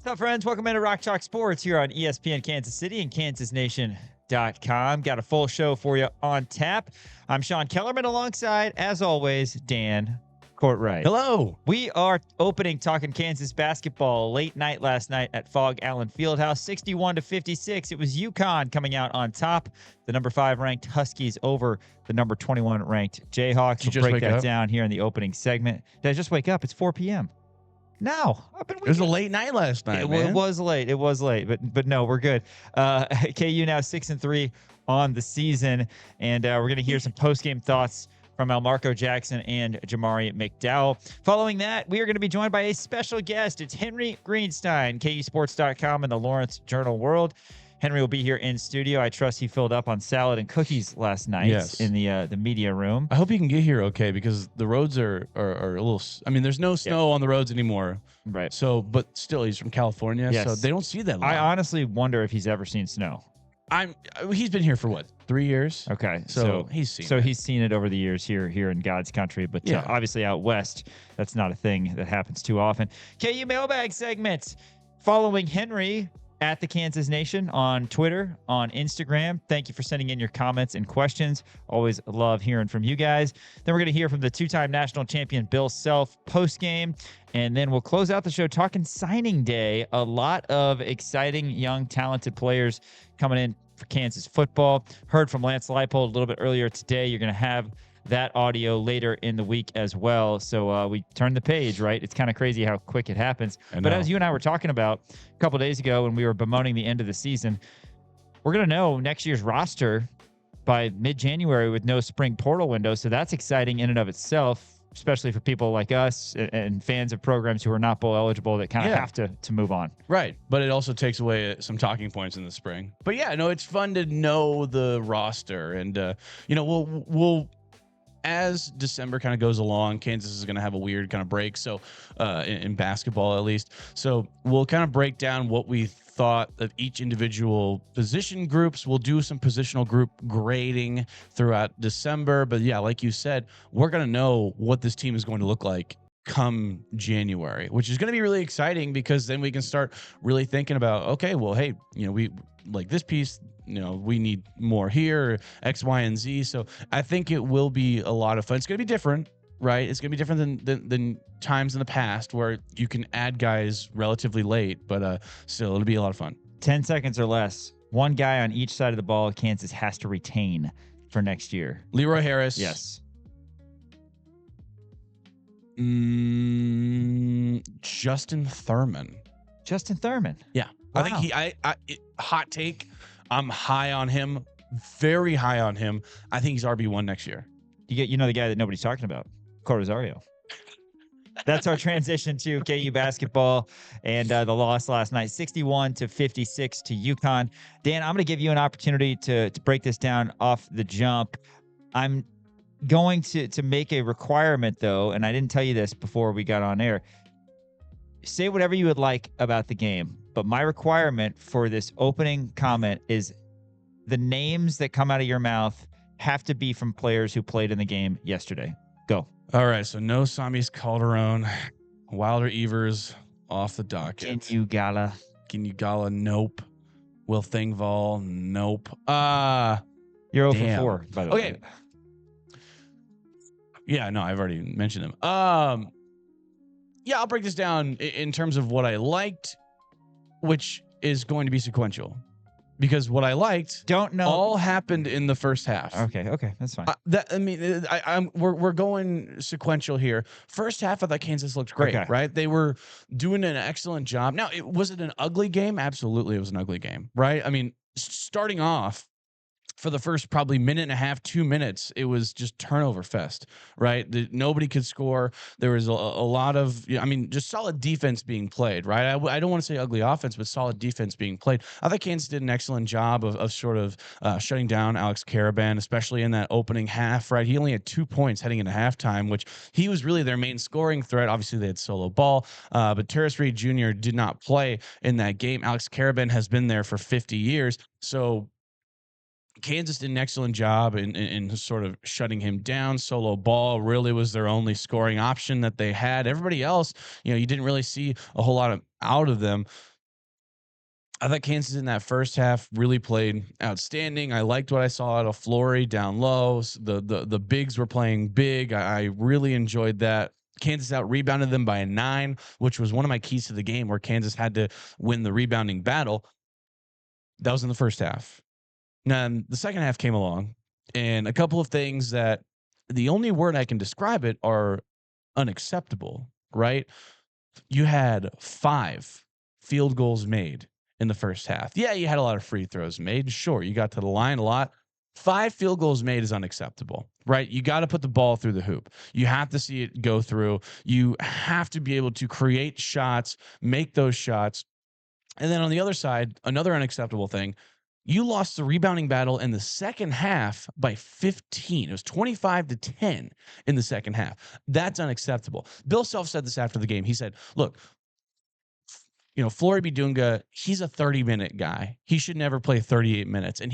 What's up, friends? Welcome into Rock Chalk Sports here on ESPN Kansas City and KansasNation.com. Got a full show for you on tap. I'm Sean Kellerman alongside, as always, Dan Courtwright. Hello. We are opening talking Kansas basketball late night last night at Fog Allen Fieldhouse, 61-56. It was UConn coming out on top. The number 5 ranked Huskies over the number 21 ranked Jayhawks. We'll break that down here in the opeking segment. Did I just wake up? It's 4 p.m. No, I've been. It was a late night last night. It was late. It was late, but no, we're good. KU now 6-3 on the season, and we're going to hear some post-game thoughts from Elmarko Jackson and Jamari McDowell. Following that, we are going to be joined by a special guest. It's Henry Greenstein, KUSports.com and the Lawrence Journal World. Henry will be here in studio. I trust he filled up on salad and cookies last night in the media room. I hope he can get here okay, because the roads are a little. I mean, there's no snow on the roads anymore. Right. So, but still, he's from California, so they don't see that long. I honestly wonder if he's ever seen snow. He's been here for what, 3 years? Okay, so he's seen it over the years here in God's country, but obviously out west, that's not a thing that happens too often. KU Mailbag segment following Henry at the Kansas Nation on Twitter, on Instagram. Thank you for sending in your comments and questions. Always love hearing from you guys. Then we're going to hear from the two-time national champion Bill Self post-game, and then we'll close out the show talking signing day. A lot of exciting, young, talented players coming in for Kansas football. Heard from Lance Leipold a little bit earlier today. You're going to have that audio later in the week as well. So we turned the page, right? It's kind of crazy how quick it happens. But as you and I were talking about a couple of days ago when we were bemoaning the end of the season, we're going to know next year's roster by mid-January with no spring portal window. So that's exciting in and of itself, especially for people like us and fans of programs who are not bowl eligible that kind of have to move on. Right. But it also takes away some talking points in the spring. But yeah, no, it's fun to know the roster. And, we'll as December kind of goes along, Kansas is going to have a weird kind of break. So in basketball, at least. So we'll kind of break down what we thought of each individual position groups. We'll do some positional group grading throughout December. But yeah, like you said, we're going to know what this team is going to look like come January, which is going to be really exciting, because then we can start really thinking about, okay, well, hey, we like this piece, we need more here, X, Y, and Z. So I think it will be a lot of fun. It's going to be different, right? It's going to be different than times in the past where you can add guys relatively late, but still, it'll be a lot of fun. 10 seconds or less. One guy on each side of the ball Kansas has to retain for next year. Leroy Harris. Yes. Justin Thurman. Yeah. Wow. I think hot take. I'm high on him, very high on him. I think he's RB1 next year. You know the guy that nobody's talking about, Rosario. That's our transition to KU basketball and the loss last night, 61-56 to UConn. Dan, I'm going to give you an opportunity to break this down off the jump. I'm going to make a requirement, though, and I didn't tell you this before we got on air. Say whatever you would like about the game, but my requirement for this opening comment is the names that come out of your mouth have to be from players who played in the game yesterday. Go. All right, so no Samis Calderon, Wilder Evers off the docket. Ginyugala, nope. Will Thingval, nope. You're 0 for 4, by the way. Okay. Yeah, no, I've already mentioned them. Yeah, I'll break this down in terms of what I liked, which is going to be sequential, because what I liked all happened in the first half. Okay, that's fine. We're going sequential here. First half, I thought Kansas looked great, right? They were doing an excellent job. Now, was it an ugly game? Absolutely, it was an ugly game, right? I mean, starting off, for the first probably minute and a half, 2 minutes, it was just turnover fest, right? Nobody could score. There was a lot of, just solid defense being played, right? I don't want to say ugly offense, but solid defense being played. I think Kansas did an excellent job of sort of shutting down Alex Caravan, especially in that opening half, right? He only had 2 points heading into halftime, which he was really their main scoring threat. Obviously, they had solo ball, but Terrace Reed Jr. did not play in that game. Alex Caravan has been there for 50 years, so Kansas did an excellent job in sort of shutting him down. Solo ball really was their only scoring option that they had. Everybody else, you didn't really see a whole lot out of them. I thought Kansas in that first half really played outstanding. I liked what I saw out of Flory down low. The bigs were playing big. I really enjoyed that. Kansas out rebounded them by a 9, which was one of my keys to the game, where Kansas had to win the rebounding battle. That was in the first half. Now the second half came along, and a couple of things that the only word I can describe it are unacceptable, right? You had 5 field goals made in the first half. Yeah, you had a lot of free throws made. Sure, you got to the line a lot. 5 field goals made is unacceptable, right? You got to put the ball through the hoop. You have to see it go through. You have to be able to create shots, make those shots. And then on the other side, another unacceptable thing, you lost the rebounding battle in the second half by 15. It was 25-10 in the second half. That's unacceptable. Bill Self said this after the game. He said, look, Flory Bidunga, he's a 30-minute guy. He should never play 38 minutes. And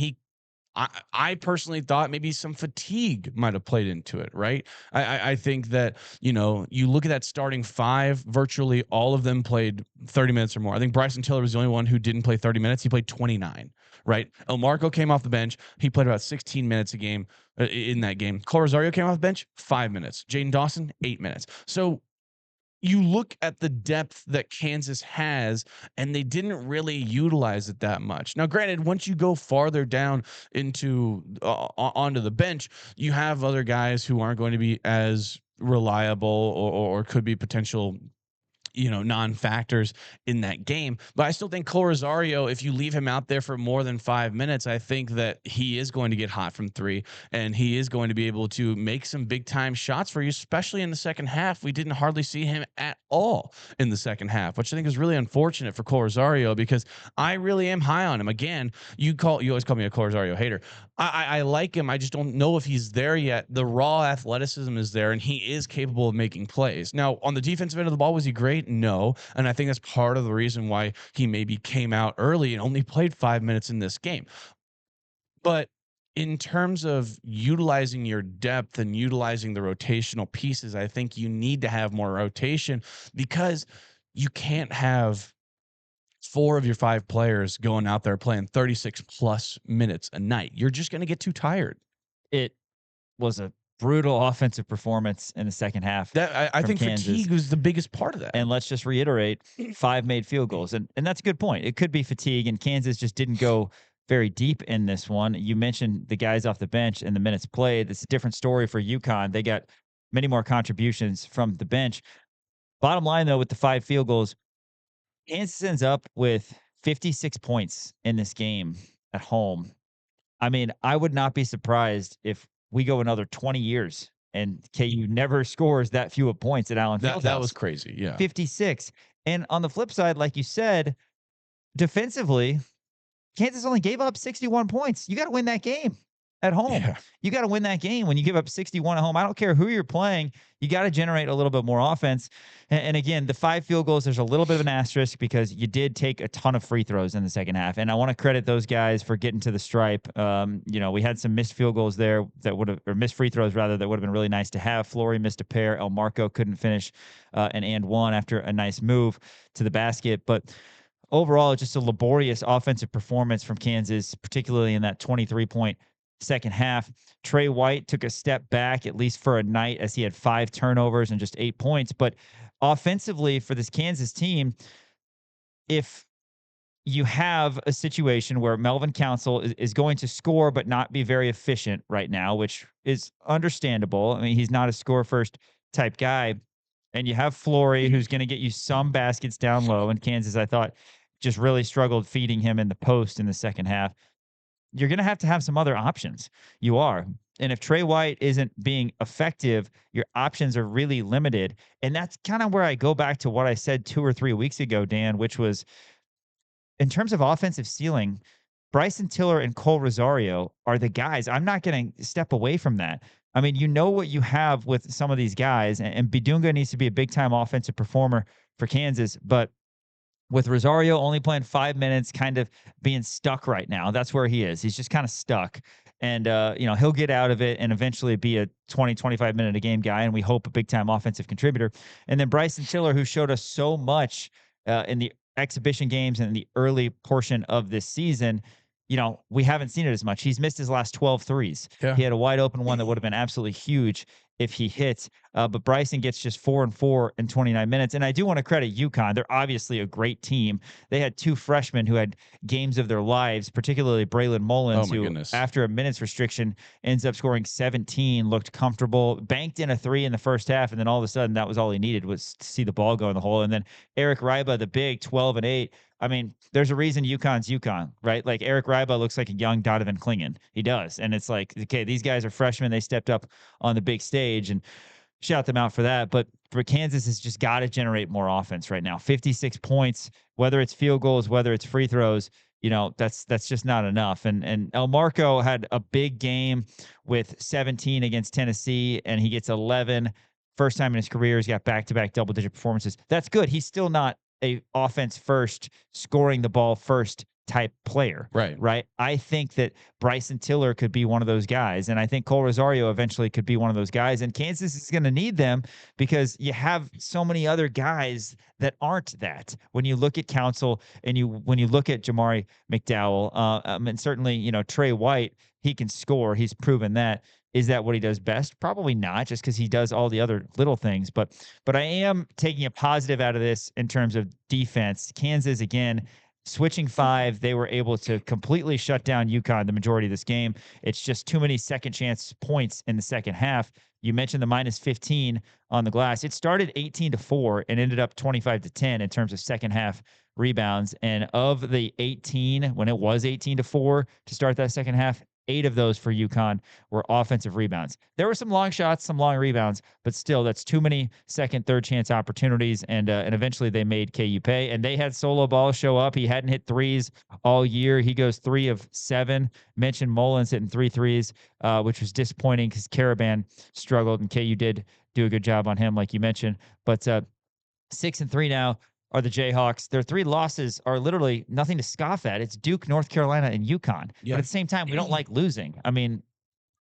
I personally thought maybe some fatigue might have played into it, right? I think that, you look at that starting 5, virtually all of them played 30 minutes or more. I think Bryson Tiller was the only one who didn't play 30 minutes. He played 29, right? Elmarko came off the bench. He played about 16 minutes a game in that game. Cole Rosario came off the bench, 5 minutes. Jaden Dawson, 8 minutes. So you look at the depth that Kansas has, and they didn't really utilize it that much. Now, granted, once you go farther down into onto the bench, you have other guys who aren't going to be as reliable or could be potential non-factors in that game. But I still think Cole Rosario, if you leave him out there for more than 5 minutes, I think that he is going to get hot from 3, and he is going to be able to make some big time shots for you, especially in the second half. We didn't hardly see him at all in the second half, which I think is really unfortunate for Cole Rosario, because I really am high on him. Again, you always call me a Cole Rosario hater. I like him. I just don't know if he's there yet. The raw athleticism is there, and he is capable of making plays. Now, on the defensive end of the ball, was he great? No. And I think that's part of the reason why he maybe came out early and only played 5 minutes in this game. But in terms of utilizing your depth and utilizing the rotational pieces, I think you need to have more rotation, because you can't have 4 of your 5 players going out there playing 36 plus minutes a night. You're just going to get too tired. It was a brutal offensive performance in the second half. I think Kansas. Fatigue was the biggest part of that. And let's just reiterate, 5 made field goals. And that's a good point. It could be fatigue, and Kansas just didn't go very deep in this one. You mentioned the guys off the bench and the minutes played. It's a different story for UConn. They got many more contributions from the bench. Bottom line, though, with the 5 field goals, Kansas ends up with 56 points in this game at home. I mean, I would not be surprised if we go another 20 years and KU never scores that few of points at Allen Fieldhouse. That was crazy. Yeah. 56. And on the flip side, like you said, defensively, Kansas only gave up 61 points. You got to win that game at home. Yeah. You got to win that game when you give up 61 at home. I don't care who you're playing. You got to generate a little bit more offense. And again, the 5 field goals, there's a little bit of an asterisk, because you did take a ton of free throws in the second half. And I want to credit those guys for getting to the stripe. We had some missed field goals there or missed free throws rather, that would have been really nice to have. Flory missed a pair. Elmarko couldn't finish an and one after a nice move to the basket. But overall, just a laborious offensive performance from Kansas, particularly in that 23-point second half. Trey White took a step back, at least for a night, as he had 5 turnovers and just 8 points. But offensively, for this Kansas team, if you have a situation where Melvin Council is going to score but not be very efficient right now, which is understandable. I mean, he's not a score-first type guy. And you have Flory, who's going to get you some baskets down low. And Kansas, I thought, just really struggled feeding him in the post in the second half. You're going to have some other options. You are. And if Trey White isn't being effective, your options are really limited. And that's kind of where I go back to what I said 2 or 3 weeks ago, Dan, which was, in terms of offensive ceiling, Bryson Tiller and Cole Rosario are the guys. I'm not going to step away from that. I mean, you know what you have with some of these guys, and Bidunga needs to be a big-time offensive performer for Kansas, but with Rosario only playing 5 minutes, kind of being stuck right now. That's where he is. He's just kind of stuck. And, he'll get out of it and eventually be a 20, 25-minute a game guy, and we hope a big-time offensive contributor. And then Bryson Tiller, who showed us so much in the exhibition games and the early portion of this season, we haven't seen it as much. He's missed his last 12 threes. Yeah. He had a wide open one that would have been absolutely huge if he hits. But Bryson gets just 4 and 4 in 29 minutes. And I do want to credit UConn. They're obviously a great team. They had 2 freshmen who had games of their lives, particularly Braylon Mullins, who after a minutes restriction ends up scoring 17, looked comfortable, banked in a 3 in the first half. And then all of a sudden that was all he needed was to see the ball go in the hole. And then Eric Ryba, the big 12 and 8. I mean, there's a reason UConn's UConn, right? Like Eric Ryba looks like a young Donovan Clingan. He does. And it's like, okay, these guys are freshmen. They stepped up on the big stage and shout them out for that. But for Kansas has just got to generate more offense right now. 56 points, whether it's field goals, whether it's free throws, that's just not enough. And Elmarko had a big game with 17 against Tennessee, and he gets 11. First time in his career, he's got back-to-back double-digit performances. That's good. He's still not a offense first, scoring the ball first type player. Right. I think that Bryson Tiller could be one of those guys. And I think Cole Rosario eventually could be one of those guys. And Kansas is going to need them because you have so many other guys that aren't that. When you look at Council and when you look at Jamari McDowell, and certainly, Trey White, he can score. He's proven that. Is that what he does best? Probably not, just because he does all the other little things. But I am taking a positive out of this in terms of defense. Kansas, again, switching 5, they were able to completely shut down UConn the majority of this game. It's just too many second chance points in the second half. You mentioned the minus 15 on the glass. It started 18-4 and ended up 25-10 in terms of second half rebounds. And of the 18, when it was 18-4 to start that second half, 8 of those for UConn were offensive rebounds. There were some long shots, some long rebounds, but still, that's too many second, third chance opportunities. And eventually they made KU pay. And they had Solo Ball show up. He hadn't hit threes all year. He goes 3 of 7. Mentioned Mullins hitting 3 threes, which was disappointing because Caravan struggled and KU did do a good job on him, like you mentioned. But 6 and 3 now are the Jayhawks. Their 3 losses are literally nothing to scoff at. It's Duke, North Carolina, and UConn. Yeah. But at the same time, we don't like losing. I mean,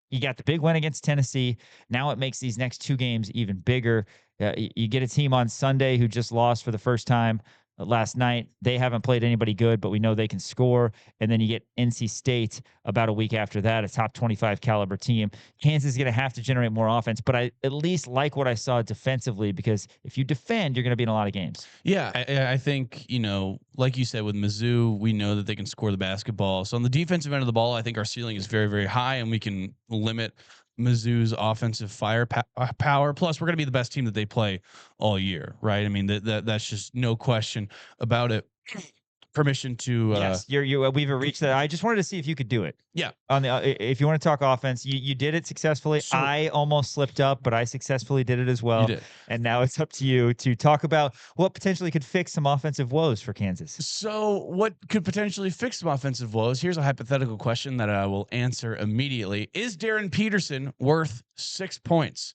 you got the big win against Tennessee. Now it makes these next 2 games even bigger. You get a team on Sunday who just lost for the first time last night. They haven't played anybody good, but we know they can score. And then you get NC State about a week after that, a top 25 caliber team. Kansas is going to have to generate more offense, but I at least like what I saw defensively, because if you defend, you're going to be in a lot of games. Yeah, I think, like you said, with Mizzou, we know that they can score the basketball. So on the defensive end of the ball, I think our ceiling is very, very high, and we can limit Mizzou's offensive firepower. Plus, we're going to be the best team that they play all year, right? I mean, that's just no question about it. Permission to yes, we've reached that. I just wanted to see if you could do it. Yeah. On the if you want to talk offense, you did it successfully. So, I almost slipped up, but I successfully did it as well. You did. And now it's up to you to talk about what potentially could fix some offensive woes for Kansas. So what could potentially fix some offensive woes? Here's a hypothetical question that I will answer immediately. Is Darren Peterson worth 6 points?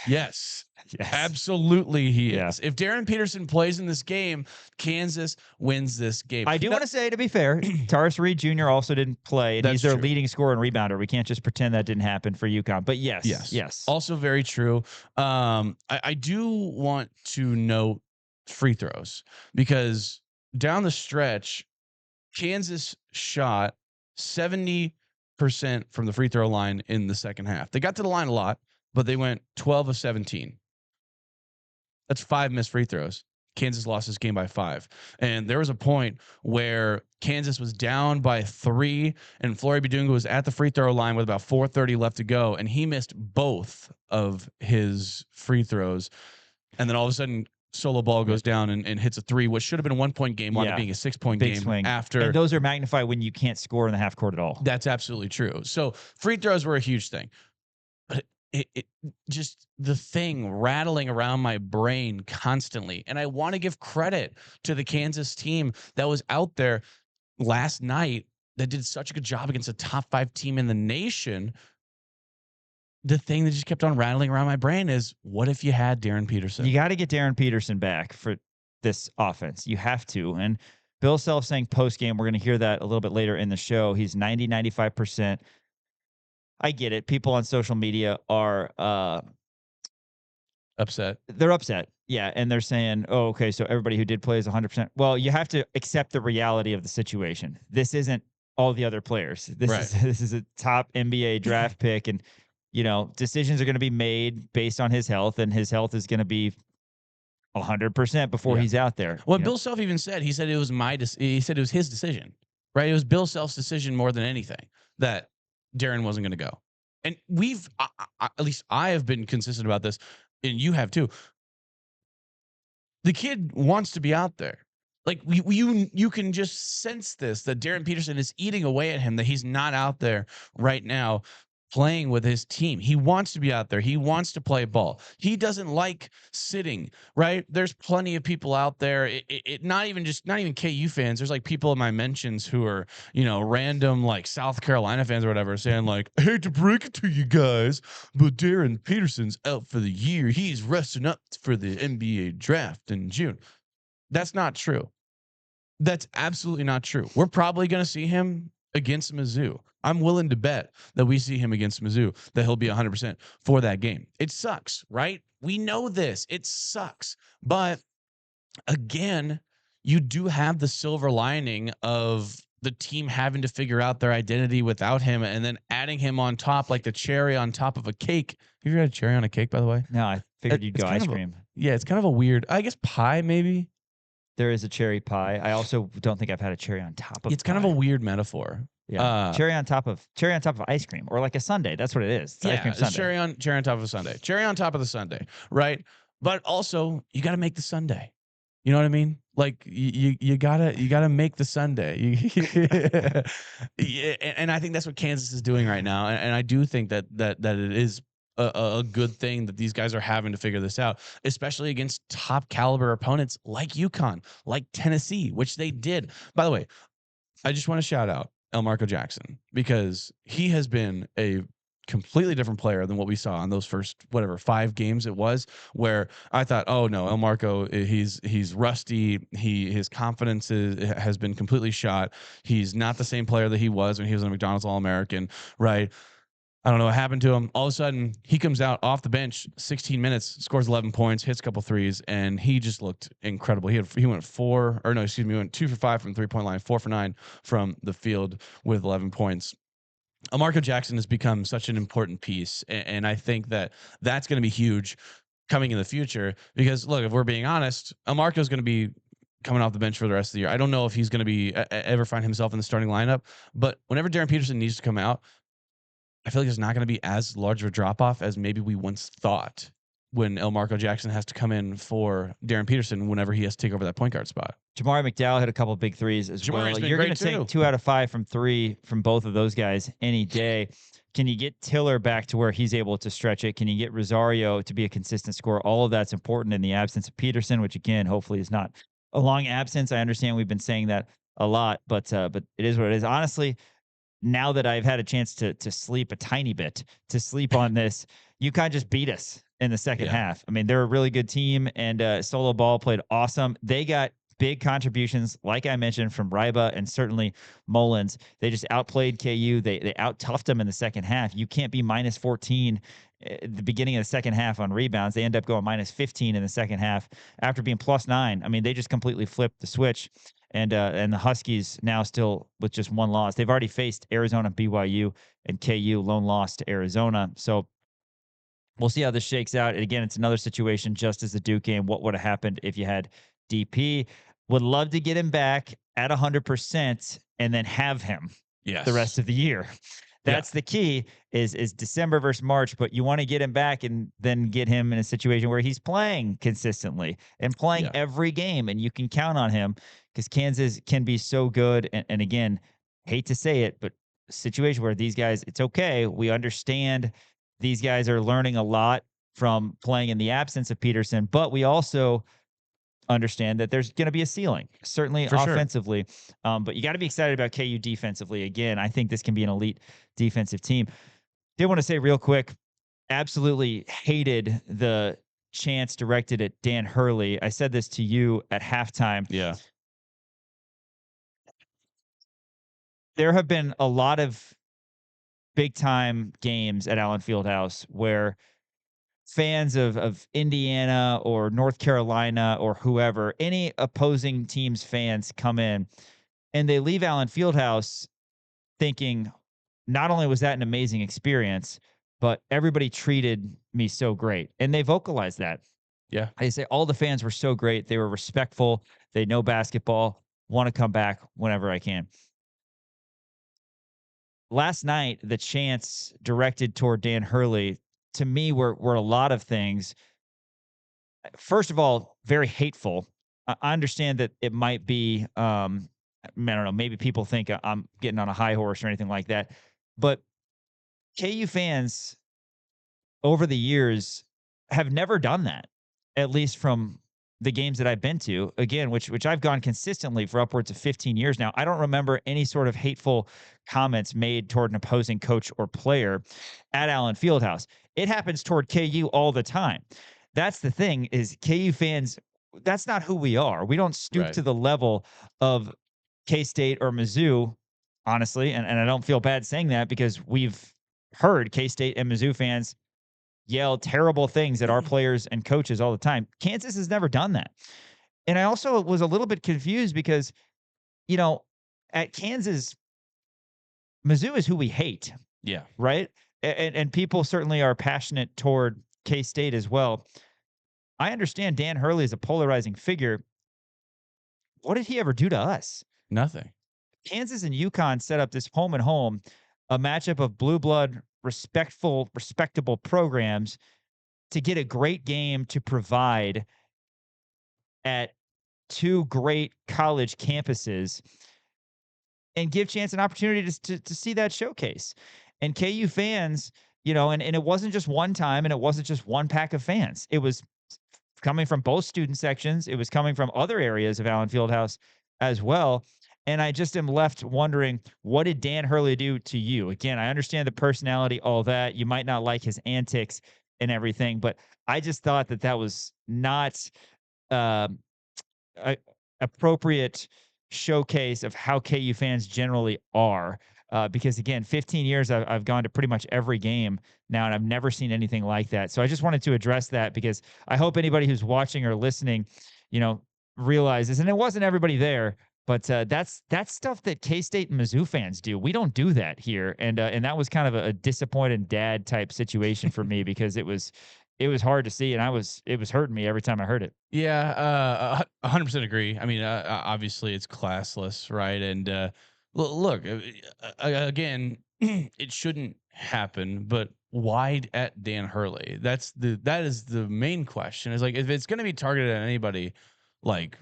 Yes. Yes. Absolutely he is. If Darren Peterson plays in this game, Kansas wins this game. I do want to say, to be fair, Taurus Reed Jr. also didn't play, and he's their leading scorer and rebounder. We can't just pretend that didn't happen for UConn. But yes. Also very true. I do want to note free throws, because down the stretch, Kansas shot 70% from the free throw line in the second half. They got to the line a lot, but they went 12 of 17. That's 5 missed free throws. Kansas lost this game by 5. And there was a point where Kansas was down by 3, and Flory Badunga was at the free throw line with about 4:30 left to go, and he missed both of his free throws. And then all of a sudden, Solo Ball goes down and hits a 3, which should have been a 1-point game, wound up being a 6-point game swing. After. And those are magnified when you can't score in the half court at all. That's absolutely true. So free throws were a huge thing. It just the thing rattling around my brain constantly. And I want to give credit to the Kansas team that was out there last night that did such a good job against a top 5 team in the nation. The thing that just kept on rattling around my brain is, what if you had Darren Peterson? You got to get Darren Peterson back for this offense. You have to. And Bill Self saying post-game, we're going to hear that a little bit later in the show. He's 95%. I get it. People on social media are Upset. They're upset. Yeah. And they're saying, oh, okay, so everybody who did play is 100%. Well, you have to accept the reality of the situation. This isn't all the other players. Right. This is a top NBA draft pick. And, decisions are going to be made based on his health, and his health is going to be 100% before he's out there. Well, Bill Self even said, he said it was he said it was his decision, right? It was Bill Self's decision more than anything that Darren wasn't going to go. And at least I have been consistent about this, and you have too. The kid wants to be out there. Like you can just sense this, that Darren Peterson is eating away at him, that he's not out there right now playing with his team. He wants to be out there. He wants to play ball. He doesn't like sitting, right? There's plenty of people out there. Not even KU fans. There's like people in my mentions who are, random like South Carolina fans or whatever, saying like, I hate to break it to you guys, but Darren Peterson's out for the year. He's resting up for the NBA draft in June. That's not true. That's absolutely not true. We're probably going to see him against Mizzou. I'm willing to bet that we see him against Mizzou, that he'll be 100% for that game. It sucks, right? We know this. It sucks. But again, you do have the silver lining of the team having to figure out their identity without him, and then adding him on top like the cherry on top of a cake. Have you ever had a cherry on a cake, by the way? No, I figured you'd go ice cream. It's kind of a weird, I guess, pie maybe. There is a cherry pie. I also don't think I've had a cherry on top of. It's kind of a weird metaphor. Yeah, cherry on top of ice cream, or like a sundae. That's what it is. It's ice cream sundae. Cherry on top of a sundae. Cherry on top of the sundae, right? But also, you got to make the sundae. You know what I mean? Like you gotta make the sundae. Yeah, and I think that's what Kansas is doing right now. And I do think that it is a good thing that these guys are having to figure this out, especially against top caliber opponents like UConn, like Tennessee, which they did. By the way, I just want to shout out Elmarko Jackson, because he has been a completely different player than what we saw in those first 5 games it was, where I thought, oh no, Elmarko, he's rusty. His confidence has been completely shot. He's not the same player that he was when he was a McDonald's All-American, right? I don't know what happened to him. All of a sudden, he comes out off the bench, 16 minutes, scores 11 points, hits a couple threes, and he just looked incredible. He went 2 for 5 from 3-point line, 4 for 9 from the field with 11 points. Elmarko Jackson has become such an important piece, and I think that that's going to be huge coming in the future, because look, if we're being honest, Elmarko is going to be coming off the bench for the rest of the year. I don't know if he's going to be ever find himself in the starting lineup, but whenever Darren Peterson needs to come out, I feel like it's not going to be as large of a drop-off as maybe we once thought, when Elmarko Jackson has to come in for Darren Peterson whenever he has to take over that point guard spot. Jamari McDowell hit a couple big threes as well. You're going to take 2 out of 5 from 3 from both of those guys any day. Can you get Tiller back to where he's able to stretch it? Can you get Rosario to be a consistent scorer? All of that's important in the absence of Peterson, which again, hopefully is not a long absence. I understand we've been saying that a lot, but it is what it is. Honestly, now that I've had a chance to sleep a tiny bit, to sleep on this, UConn just beat us in the second half. I mean, they're a really good team, and Solo Ball played awesome. They got big contributions, like I mentioned, from Ryba and certainly Mullins. They just outplayed KU. They out-toughed them in the second half. You can't be minus 14 at the beginning of the second half on rebounds. They end up going minus 15 in the second half after being plus 9. I mean, they just completely flipped the switch. And the Huskies now still with just 1 loss. They've already faced Arizona, BYU, and KU, lone loss to Arizona. So we'll see how this shakes out. And again, it's another situation just as the Duke game. What would have happened if you had DP? Would love to get him back at 100% and then have him the rest of the year. That's the key is December versus March, but you want to get him back and then get him in a situation where he's playing consistently and playing every game, and you can count on him, because Kansas can be so good. And again, hate to say it, but a situation where these guys, it's okay. We understand these guys are learning a lot from playing in the absence of Peterson, but we also understand that there's going to be a ceiling, certainly offensively. But you got to be excited about KU defensively. Again, I think this can be an elite defensive team. Did want to say real quick, absolutely hated the chance directed at Dan Hurley. I said this to you at halftime. Yeah. There have been a lot of big time games at Allen Fieldhouse where fans of Indiana or North Carolina or whoever, any opposing team's fans come in and they leave Allen Fieldhouse thinking, not only was that an amazing experience, but everybody treated me so great. And they vocalized that. Yeah. They say all the fans were so great. They were respectful. They know basketball, want to come back whenever I can. Last night, the chants directed toward Dan Hurley, to me, were a lot of things. First of all, very hateful. I understand that it might be, I don't know, maybe people think I'm getting on a high horse or anything like that. But KU fans over the years have never done that, at least from the games that I've been to, again, which I've gone consistently for upwards of 15 years now. I don't remember any sort of hateful comments made toward an opposing coach or player at Allen Fieldhouse. It happens toward KU all the time. That's the thing, is KU fans, that's not who we are. We don't stoop to the level of K-State or Mizzou, honestly, and I don't feel bad saying that, because we've heard K-State and Mizzou fans yell terrible things at our players and coaches all the time. Kansas has never done that. And I also was a little bit confused because, at Kansas, Mizzou is who we hate. Yeah. Right? And people certainly are passionate toward K-State as well. I understand Dan Hurley is a polarizing figure. What did he ever do to us? Nothing. Kansas and UConn set up this home and home, a matchup of blue blood, respectable programs, to get a great game to provide at two great college campuses and give Chance an opportunity to see that showcase. And KU fans, and it wasn't just one time, and it wasn't just one pack of fans. It was coming from both student sections. It was coming from other areas of Allen Fieldhouse as well. And I just am left wondering, what did Dan Hurley do to you? Again, I understand the personality, all that. You might not like his antics and everything, but I just thought that was not a appropriate showcase of how KU fans generally are. Because again, 15 years, I've gone to pretty much every game now, and I've never seen anything like that. So I just wanted to address that, because I hope anybody who's watching or listening, realizes, and it wasn't everybody there, but that's stuff that K-State and Mizzou fans do. We don't do that here, and that was kind of a disappointed dad type situation for me, because it was hard to see, and it was hurting me every time I heard it. Yeah, 100% agree. I mean, obviously it's classless, right? And look, again, it shouldn't happen, but why at Dan Hurley? That is the main question. Is like, if it's going to be targeted at anybody, like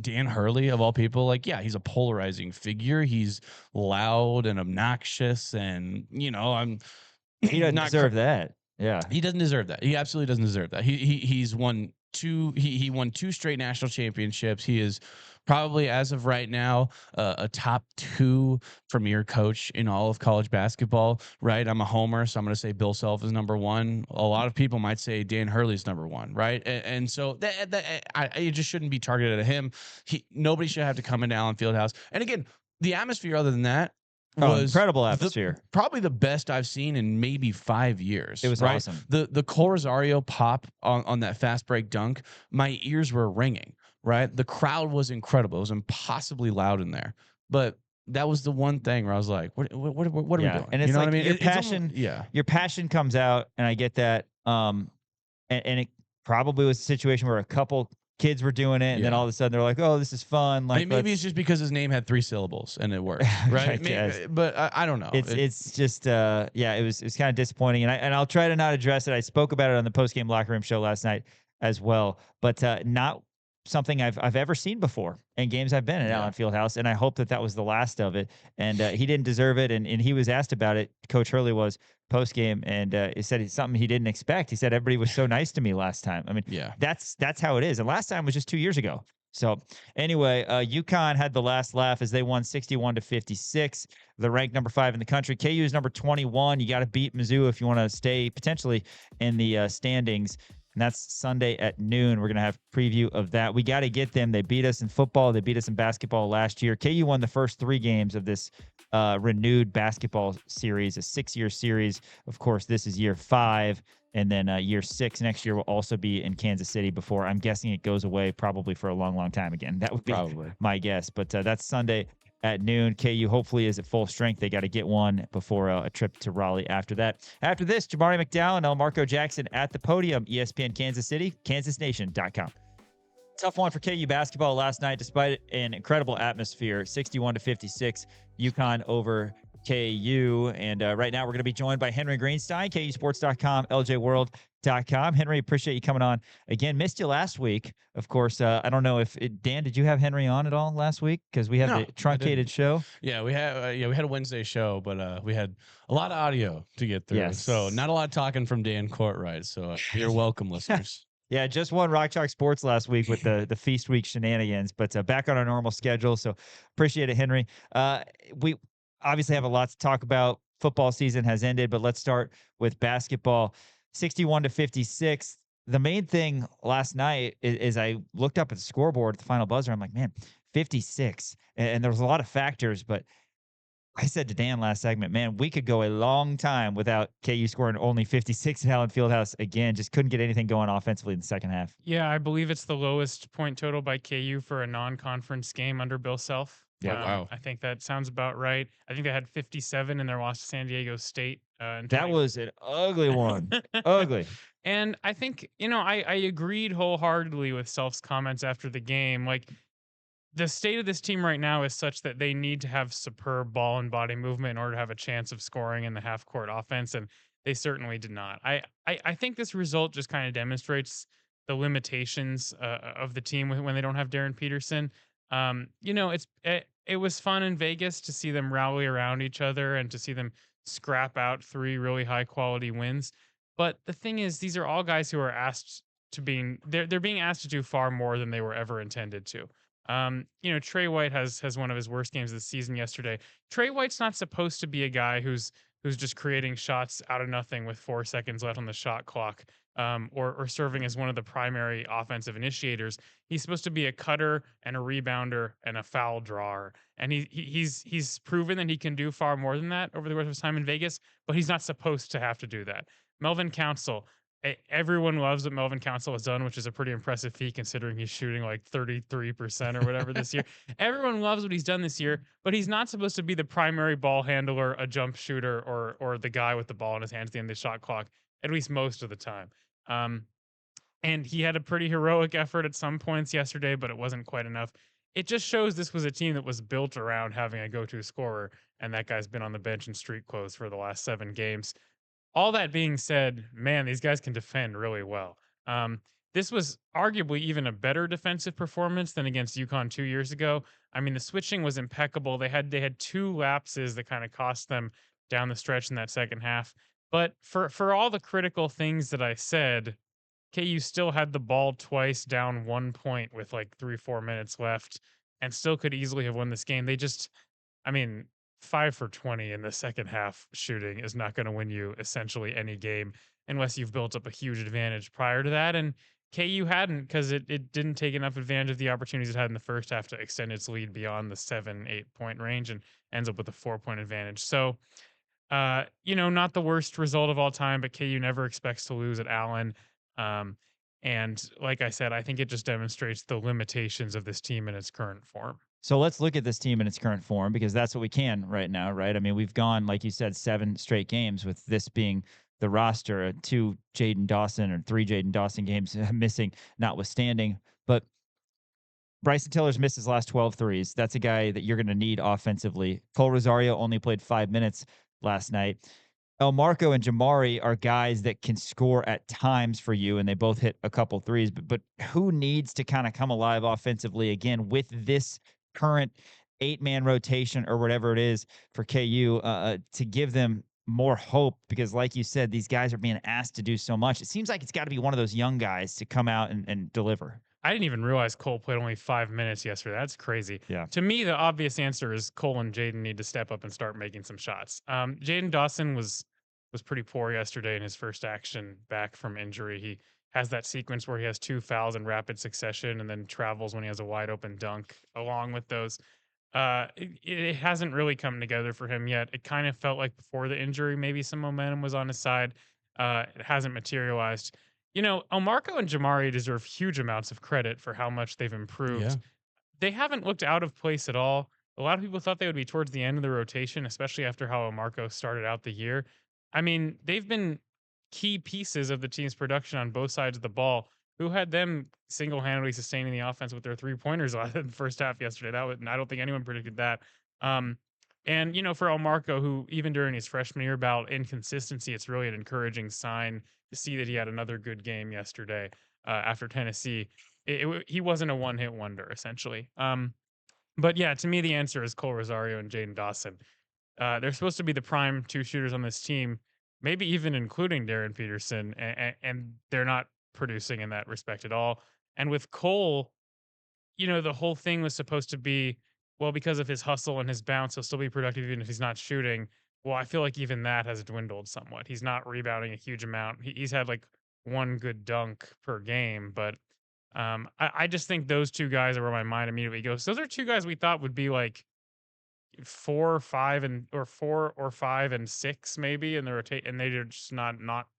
Dan Hurley of all people, like, yeah, he's a polarizing figure. He's loud and obnoxious, and he doesn't deserve that. Yeah, he doesn't deserve that. He absolutely doesn't deserve that. He's won two. He won 2 straight national championships. He is probably, as of right now, a top 2 premier coach in all of college basketball. Right? I'm a homer, so I'm going to say Bill Self is number 1. A lot of people might say Dan Hurley's number 1. Right? And so it just shouldn't be targeted at him. Nobody should have to come into Allen Fieldhouse. And again, the atmosphere, other than that, was incredible atmosphere. Probably the best I've seen in maybe 5 years. It was awesome. The Cole Rosario pop on that fast break dunk, my ears were ringing. Right, the crowd was incredible. It was impossibly loud in there, but that was the one thing where I was like, "What are we doing?" And it's what I mean? Your passion, your passion comes out, and I get that. And it probably was a situation where a couple kids were doing it, and then all of a sudden they're like, "Oh, this is fun." Like, maybe it's just because his name had 3 syllables and it worked, right? But I don't know. It's just it was kind of disappointing, and I'll try to not address it. I spoke about it on the post-game locker room show last night as well, but not something I've ever seen before in games I've been at Allen Fieldhouse, and I hope that was the last of it. And he didn't deserve it, and he was asked about it. Coach Hurley was post game, and he said it's something he didn't expect. He said everybody was so nice to me last time. I mean, that's how it is. And last time was just 2 years ago. So anyway, UConn had the last laugh as they won 61-56. They're ranked number 5 in the country. KU is number 21. You got to beat Mizzou if you want to stay potentially in the standings. And that's Sunday at noon. We're going to have a preview of that. We got to get them. They beat us in football. They beat us in basketball last year. KU won the first 3 games of this renewed basketball series, a 6-year series. Of course, this is year 5. And then year 6 next year will also be in Kansas City before I'm guessing it goes away probably for a long, long time again. That would be my guess. But that's Sunday at noon. KU hopefully is at full strength. They got to get one before a trip to Raleigh after that. After this, Jamari McDowell and Elmarko Jackson at the podium, ESPN Kansas City, kansasnation.com. Tough one for KU basketball last night, despite an incredible atmosphere, 61-56, UConn over KU. And right now we're going to be joined by Henry Greenstein, KUSports.com, LJWorld.com. Henry, appreciate you coming on again. Missed you last week, of course. I don't know if Dan, did you have Henry on at all last week? Because we have the truncated show. Yeah, we had a Wednesday show, but we had a lot of audio to get through. Yes. So not a lot of talking from Dan Courtwright. So you're welcome, listeners. Yeah, just won Rock Chalk Sports last week with the Feast Week shenanigans, but back on our normal schedule. So appreciate it, Henry. We obviously have a lot to talk about. Football season has ended, but let's start with basketball. 61-56. The main thing last night is I looked up at the scoreboard at the final buzzer. I'm like, man, 56. And there was a lot of factors, but I said to Dan last segment, man, we could go a long time without KU scoring only 56 at Allen Fieldhouse again. Just couldn't get anything going offensively in the second half. Yeah, I believe it's the lowest point total by KU for a non-conference game under Bill Self. Yeah, wow. I think that sounds about right. I think they had 57 in their loss to San Diego State. That was an ugly one. Ugly. And I think, I agreed wholeheartedly with Self's comments after the game. Like, the state of this team right now is such that they need to have superb ball and body movement in order to have a chance of scoring in the half-court offense, and they certainly did not. I think this result just kind of demonstrates the limitations of the team when they don't have Darren Peterson. It was fun in Vegas to see them rally around each other and to see them scrap out 3 really high-quality wins. But the thing is, these are all guys who are they're being asked to do far more than they were ever intended to. Trey White has one of his worst games of the season yesterday. Trey White's not supposed to be a guy who's just creating shots out of nothing with 4 seconds left on the shot clock, or serving as one of the primary offensive initiators. He's supposed to be a cutter and a rebounder and a foul drawer. And he's proven that he can do far more than that over the course of his time in Vegas, but he's not supposed to have to do that. Melvin Council. Everyone loves what Melvin Council has done, which is a pretty impressive feat considering he's shooting like 33% or whatever this year. Everyone loves what he's done this year, but he's not supposed to be the primary ball handler, a jump shooter, or the guy with the ball in his hands at the end of the shot clock, at least most of the time. And he had a pretty heroic effort at some points yesterday, but it wasn't quite enough. It just shows this was a team that was built around having a go-to scorer, and that guy's been on the bench in street clothes for the last 7 games. All that being said, man, these guys can defend really well. This was arguably even a better defensive performance than against UConn 2 years ago. I mean, the switching was impeccable. They had 2 lapses that kind of cost them down the stretch in that second half. But for all the critical things that I said, KU still had the ball twice down 1 point with like 3-4 minutes left and still could easily have won this game. 5 for 20 in the second half shooting is not going to win you essentially any game unless you've built up a huge advantage prior to that. And KU hadn't, because it didn't take enough advantage of the opportunities it had in the first half to extend its lead beyond the 7-8 point range and ends up with a 4-point advantage. So, not the worst result of all time, but KU never expects to lose at Allen. And like I said, I think it just demonstrates the limitations of this team in its current form. So let's look at this team in its current form, because that's what we can right now, right? I mean, we've gone, like you said, 7 straight games with this being the roster, 2 Jaden Dawson or 3 Jaden Dawson games missing, notwithstanding. But Bryson Tiller's missed his last 12 threes. That's a guy that you're going to need offensively. Cole Rosario only played 5 minutes last night. Elmarko and Jamari are guys that can score at times for you, and they both hit a couple threes. But who needs to kind of come alive offensively again with this current 8-man rotation or whatever it is for KU to give them more hope? Because like you said, these guys are being asked to do so much. It seems like it's got to be one of those young guys to come out and deliver. I didn't even realize Cole played only 5 minutes yesterday. That's crazy. Yeah. To me, the obvious answer is Cole and Jaden need to step up and start making some shots. Jaden Dawson was pretty poor yesterday in his first action back from injury. He has that sequence where he has 2 fouls in rapid succession and then travels when he has a wide open dunk along with those. It hasn't really come together for him yet. It kind of felt like before the injury, maybe some momentum was on his side. It hasn't materialized. Elmarko and Jamari deserve huge amounts of credit for how much they've Yeah. improved. They haven't looked out of place at all. A lot of people thought they would be towards the end of the rotation, especially after how Elmarko started out the year. I mean, they've been key pieces of the team's production on both sides of the ball. Who had them single-handedly sustaining the offense with their three-pointers in the first half yesterday? I don't think anyone predicted that. Um, and for Elmarko, who even during his freshman year bout inconsistency, it's really an encouraging sign to see that he had another good game yesterday after Tennessee. He wasn't a one-hit wonder, essentially. But yeah, to me, the answer is Cole Rosario and Jaden Dawson. They're supposed to be the prime two shooters on this team, maybe even including Darren Peterson, and they're not producing in that respect at all. And with Cole, the whole thing was supposed to be, well, because of his hustle and his bounce, he'll still be productive even if he's not shooting. Well, I feel like even that has dwindled somewhat. He's not rebounding a huge amount. He's had like one good dunk per game, but I just think those two guys are where my mind immediately goes. Those are two guys we thought would be like 4 or 5 and 6 maybe in the rotate, and they're just not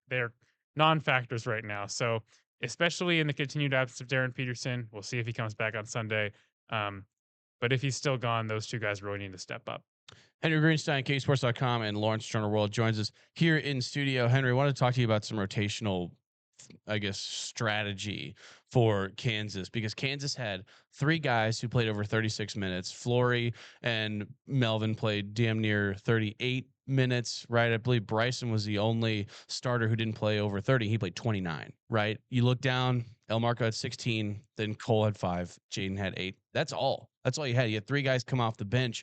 they're non-factors right now. So especially in the continued absence of Darren Peterson, we'll see if he comes back on Sunday. Um, but if he's still gone, those two guys really need to step up. Henry Greenstein, KSports.com, and Lawrence Turner World joins us here in studio. Henry, I want to talk to you about some rotational, I guess, strategy for Kansas, because Kansas had three guys who played over 36 minutes. Flory and Melvin played damn near 38 minutes, right? I believe Bryson was the only starter who didn't play over 30. He played 29, right? You look down, Elmarko had 16, then Cole had 5, Jaden had 8. That's all. That's all you had. You had three guys come off the bench.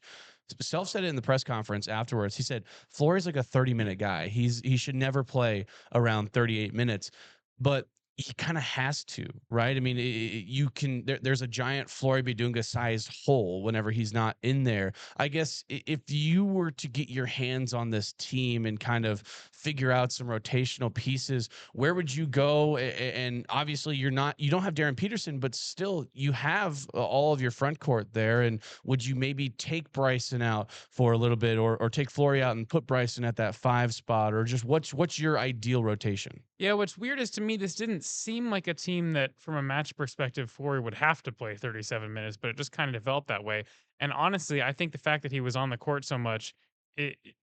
Self said it in the press conference afterwards. He said Flory's like a 30-minute guy. He should never play around 38 minutes, but he kind of has to, right? I mean, you can. There's a giant Flory Bidunga-sized hole whenever he's not in there. I guess if you were to get your hands on this team and kind of figure out some rotational pieces, where would you go? And obviously, you don't have Darren Peterson, but still, you have all of your front court there. And would you maybe take Bryson out for a little bit, or take Flory out and put Bryson at that 5 spot, or just what's your ideal rotation? Yeah, what's weird is to me, this didn't seem like a team that, from a match perspective, Flory would have to play 37 minutes, but it just kind of developed that way. And honestly, I think the fact that he was on the court so much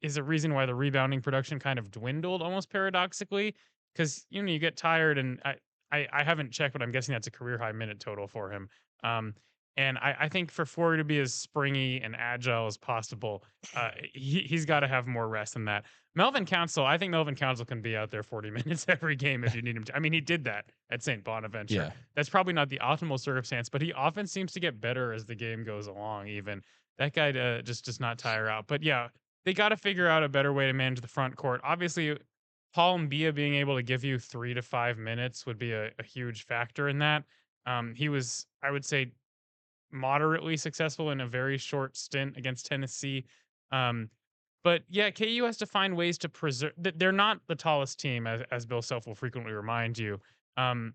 is a reason why the rebounding production kind of dwindled, almost paradoxically, because you get tired, and I haven't checked, but I'm guessing that's a career high minute total for him. And I think for Flory to be as springy and agile as possible, he's got to have more rest than that. I think Melvin Council can be out there 40 minutes every game if you need him to. I mean, he did that at St. Bonaventure. Yeah. That's probably not the optimal circumstance, but he often seems to get better as the game goes along, even. That guy just does not tire out. But yeah, they got to figure out a better way to manage the front court. Obviously, Paul Mbia being able to give you 3 to 5 minutes would be a huge factor in that. He was, I would say, moderately successful in a very short stint against Tennessee. But yeah, KU has to find ways to preserve. They're not the tallest team, as Bill Self will frequently remind you. Um,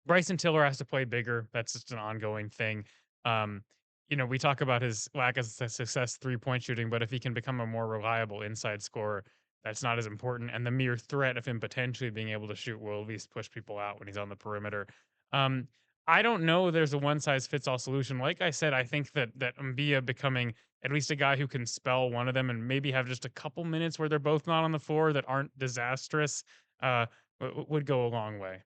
Bryson Tiller has to play bigger. That's just an ongoing thing. We talk about his lack of success 3-point shooting, but if he can become a more reliable inside scorer, that's not as important. And the mere threat of him potentially being able to shoot will at least push people out when he's on the perimeter. I don't know there's a one size fits all solution. Like I said, I think that Mbia becoming at least a guy who can spell one of them and maybe have just a couple minutes where they're both not on the floor that aren't disastrous would go a long way.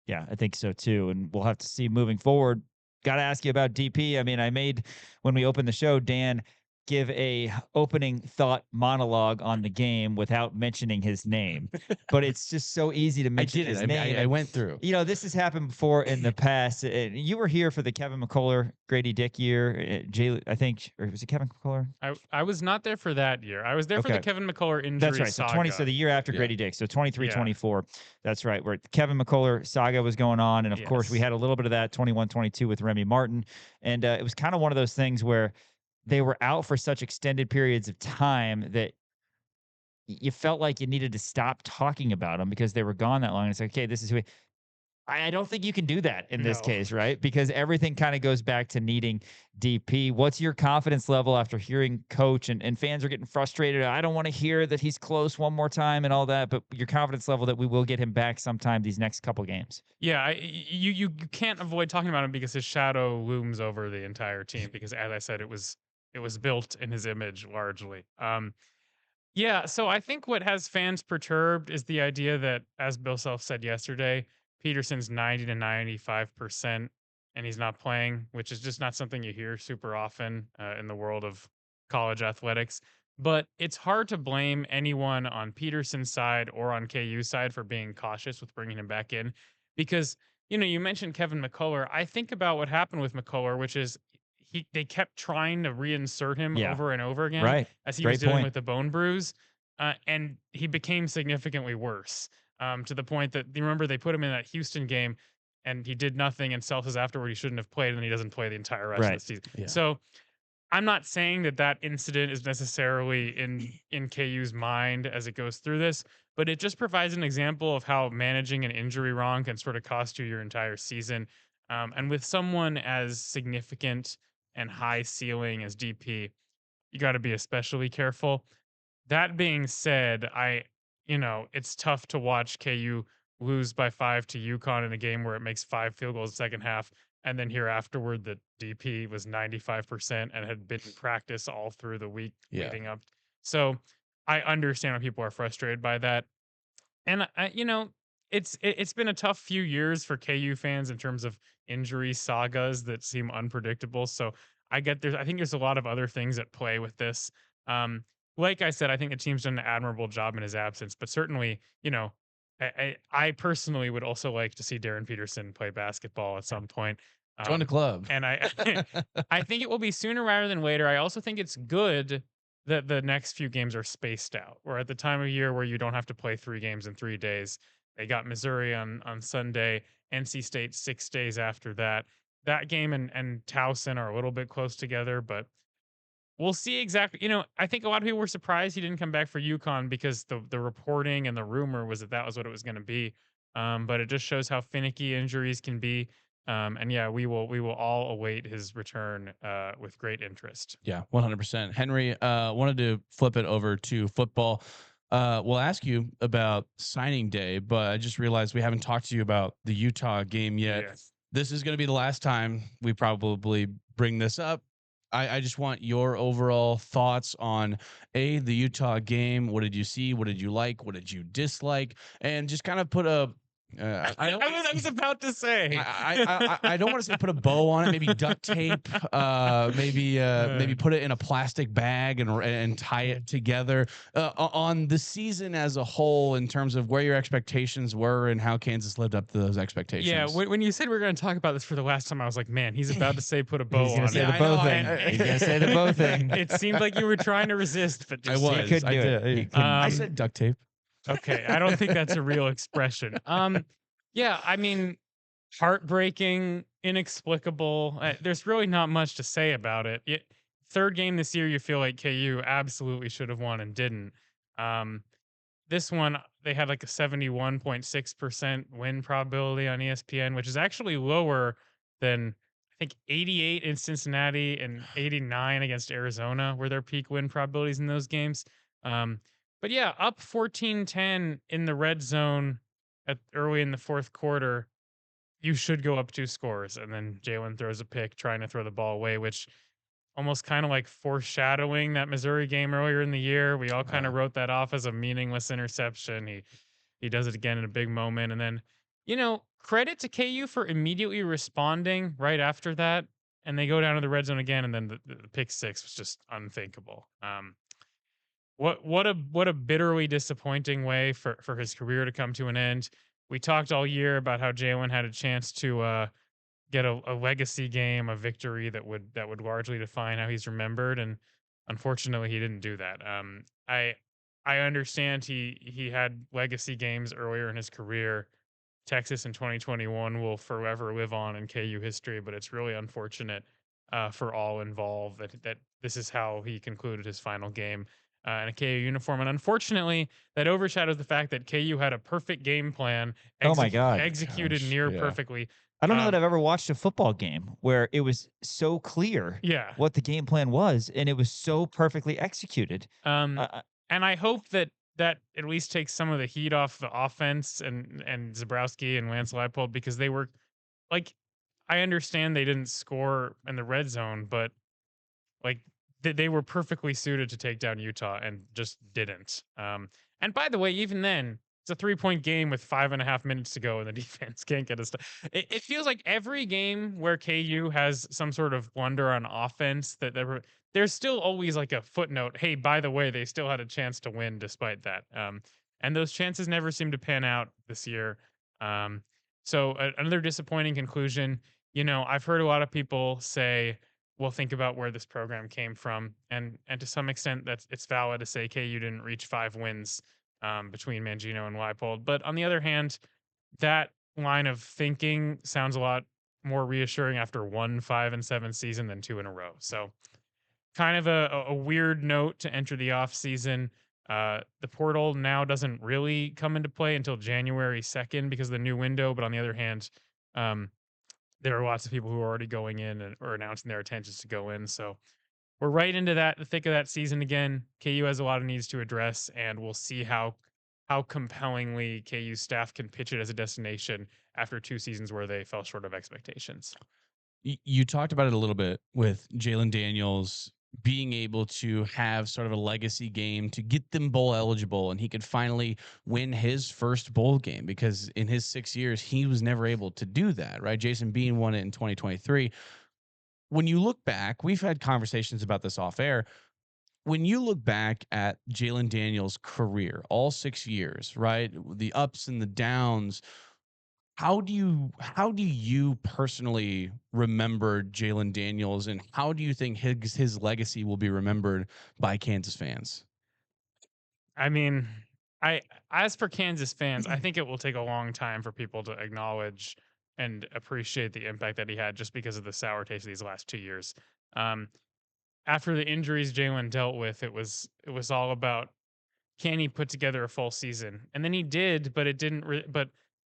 Yeah, I think so too. And we'll have to see moving forward. Got to ask you about DP. I mean, I made, when we opened the show, Dan give a opening thought monologue on the game without mentioning his name, but it's just so easy to mention his name. I went through. This has happened before in the past. You were here for the Kevin McCullough, Grady Dick year. I think, or was it Kevin McCullough? I was not there for that year. I was there for the Kevin McCullough injury. That's right. Saga. So the year after Grady Dick. So 23-24. That's right. Where the Kevin McCullough saga was going on. And of course we had a little bit of that 21-22 with Remy Martin. And it was kind of one of those things where they were out for such extended periods of time that you felt like you needed to stop talking about them because they were gone that long. It's like, okay, this is who. I don't think you can do that in this No. case, right? Because everything kind of goes back to needing DP. What's your confidence level after hearing coach and fans are getting frustrated? I don't want to hear that he's close one more time and all that, but your confidence level that we will get him back sometime these next couple games. Yeah, you can't avoid talking about him because his shadow looms over the entire team because as I said, it was built in his image largely. Yeah, so I think what has fans perturbed is the idea that, as Bill Self said yesterday, Peterson's 90 to 95% and he's not playing, which is just not something you hear super often in the world of college athletics. But it's hard to blame anyone on Peterson's side or on KU's side for being cautious with bringing him back in because, you mentioned Kevin McCullough. I think about what happened with McCullough, which is they kept trying to reinsert him Yeah. over and over again Right. as he Great was dealing point. with the bone bruise, and he became significantly worse to the point that you remember they put him in that Houston game and he did nothing. And Self says afterward he shouldn't have played, and he doesn't play the entire rest of Right. the season. Yeah. So I'm not saying that incident is necessarily in KU's mind as it goes through this, but it just provides an example of how managing an injury wrong can sort of cost you your entire season. And with someone as significant and high ceiling as DP, you got to be especially careful. That being said, it's tough to watch KU lose by 5 to UConn in a game where it makes 5 field goals the second half, and then hear afterward that DP was 95% and had been in practice all through the week leading up. So I understand why people are frustrated by that. And it's been a tough few years for KU fans in terms of injury sagas that seem unpredictable. So I think there's a lot of other things at play with this. Um, like I said, I think the team's done an admirable job in his absence, but certainly, I personally would also like to see Darren Peterson play basketball at some point. Join the club. And I think it will be sooner rather than later. I also think it's good that the next few games are spaced out. Or at the time of year where you don't have to play 3 games in 3 days. They got Missouri on Sunday, NC State 6 days after that. That game and Towson are a little bit close together, but we'll see exactly. I think a lot of people were surprised he didn't come back for UConn because the reporting and the rumor was that was what it was going to be. But it just shows how finicky injuries can be. And yeah, we will all await his return with great interest. Yeah, 100%. Henry, wanted to flip it over to football. We'll ask you about signing day, but I just realized we haven't talked to you about the Utah game yet. Yes. This is going to be the last time we probably bring this up. I just want your overall thoughts on the Utah game. What did you see? What did you like? What did you dislike? And just kind of put a I was about to say. I don't want to say put a bow on it. Maybe duct tape. Maybe put it in a plastic bag and tie it together. On the season as a whole, in terms of where your expectations were and how Kansas lived up to those expectations. Yeah, when you said we are going to talk about this for the last time, I was like, man, he's about to say put a bow He's on gonna say it. the bow thing. He's gonna say the bow thing. It seemed like you were trying to resist, but just I was. He couldn't do it. He couldn't. I said duct tape. Okay, I don't think that's a real expression. Yeah, I mean, heartbreaking, inexplicable. There's really not much to say about it. Third game this year, you feel like KU absolutely should have won and didn't. This one, they had like a 71.6% win probability on ESPN, which is actually lower than I think 88 in Cincinnati and 89 against Arizona were their peak win probabilities in those games. But yeah, up 14-10 in the red zone early in the fourth quarter. You should go up 2 scores. And then Jalen throws a pick trying to throw the ball away, which almost kind of like foreshadowing that Missouri game earlier in the year. We all kind of wrote that off as a meaningless interception. He does it again in a big moment. And then, credit to KU for immediately responding right after that. And they go down to the red zone again. And then the pick 6 was just unthinkable. What a bitterly disappointing way for his career to come to an end. We talked all year about how Jalen had a chance to get a legacy game, a victory that would largely define how he's remembered, and unfortunately, he didn't do that. I understand he had legacy games earlier in his career. Texas in 2021 will forever live on in KU history, but it's really unfortunate for all involved that this is how he concluded his final game. in a KU uniform. And unfortunately, that overshadows the fact that KU had a perfect game plan, Oh my God. executed near perfectly. I don't know that I've ever watched a football game where it was so clear Yeah. what the game plan was and it was so perfectly executed. And I hope that that at least takes some of the heat off the offense and Zabrowski and Lance Leipold, because they were like, I understand they didn't score in the red zone, but like they were perfectly suited to take down Utah and just didn't. And by the way, even then, it's a 3-point game with 5.5 minutes to go, and the defense can't get us. It feels like every game where KU has some sort of blunder on offense, there's still always like a footnote. Hey, by the way, they still had a chance to win despite that. And those chances never seem to pan out this year. So another disappointing conclusion. I've heard a lot of people say, we'll think about where this program came from, and to some extent, it's valid to say KU didn't reach 5 wins between Mangino and Leipold. But on the other hand, that line of thinking sounds a lot more reassuring after 1 5-7 season than 2 in a row. So kind of a weird note to enter the off season. The portal now doesn't really come into play until January 2nd because of the new window. But on the other hand, there are lots of people who are already going in or announcing their intentions to go in. So we're right into the thick of that season again. KU has a lot of needs to address, and we'll see how compellingly KU staff can pitch it as a destination after 2 seasons where they fell short of expectations. You talked about it a little bit with Jalen Daniels being able to have sort of a legacy game to get them bowl eligible, and he could finally win his first bowl game, because in his 6 years he was never able to do that, right? Jason Bean won it in 2023. When you look back, we've had conversations about this off air. When you look back at Jalen Daniels' career, all 6 years, right? The ups and the downs, how do you personally remember Jalen Daniels, and how do you think his legacy will be remembered by Kansas fans? I mean, as for Kansas fans, I think it will take a long time for people to acknowledge and appreciate the impact that he had, just because of the sour taste of these last 2 years. Um, After the injuries Jalen dealt with, it was all about, can he put together a full season? And then he did, but it didn't. But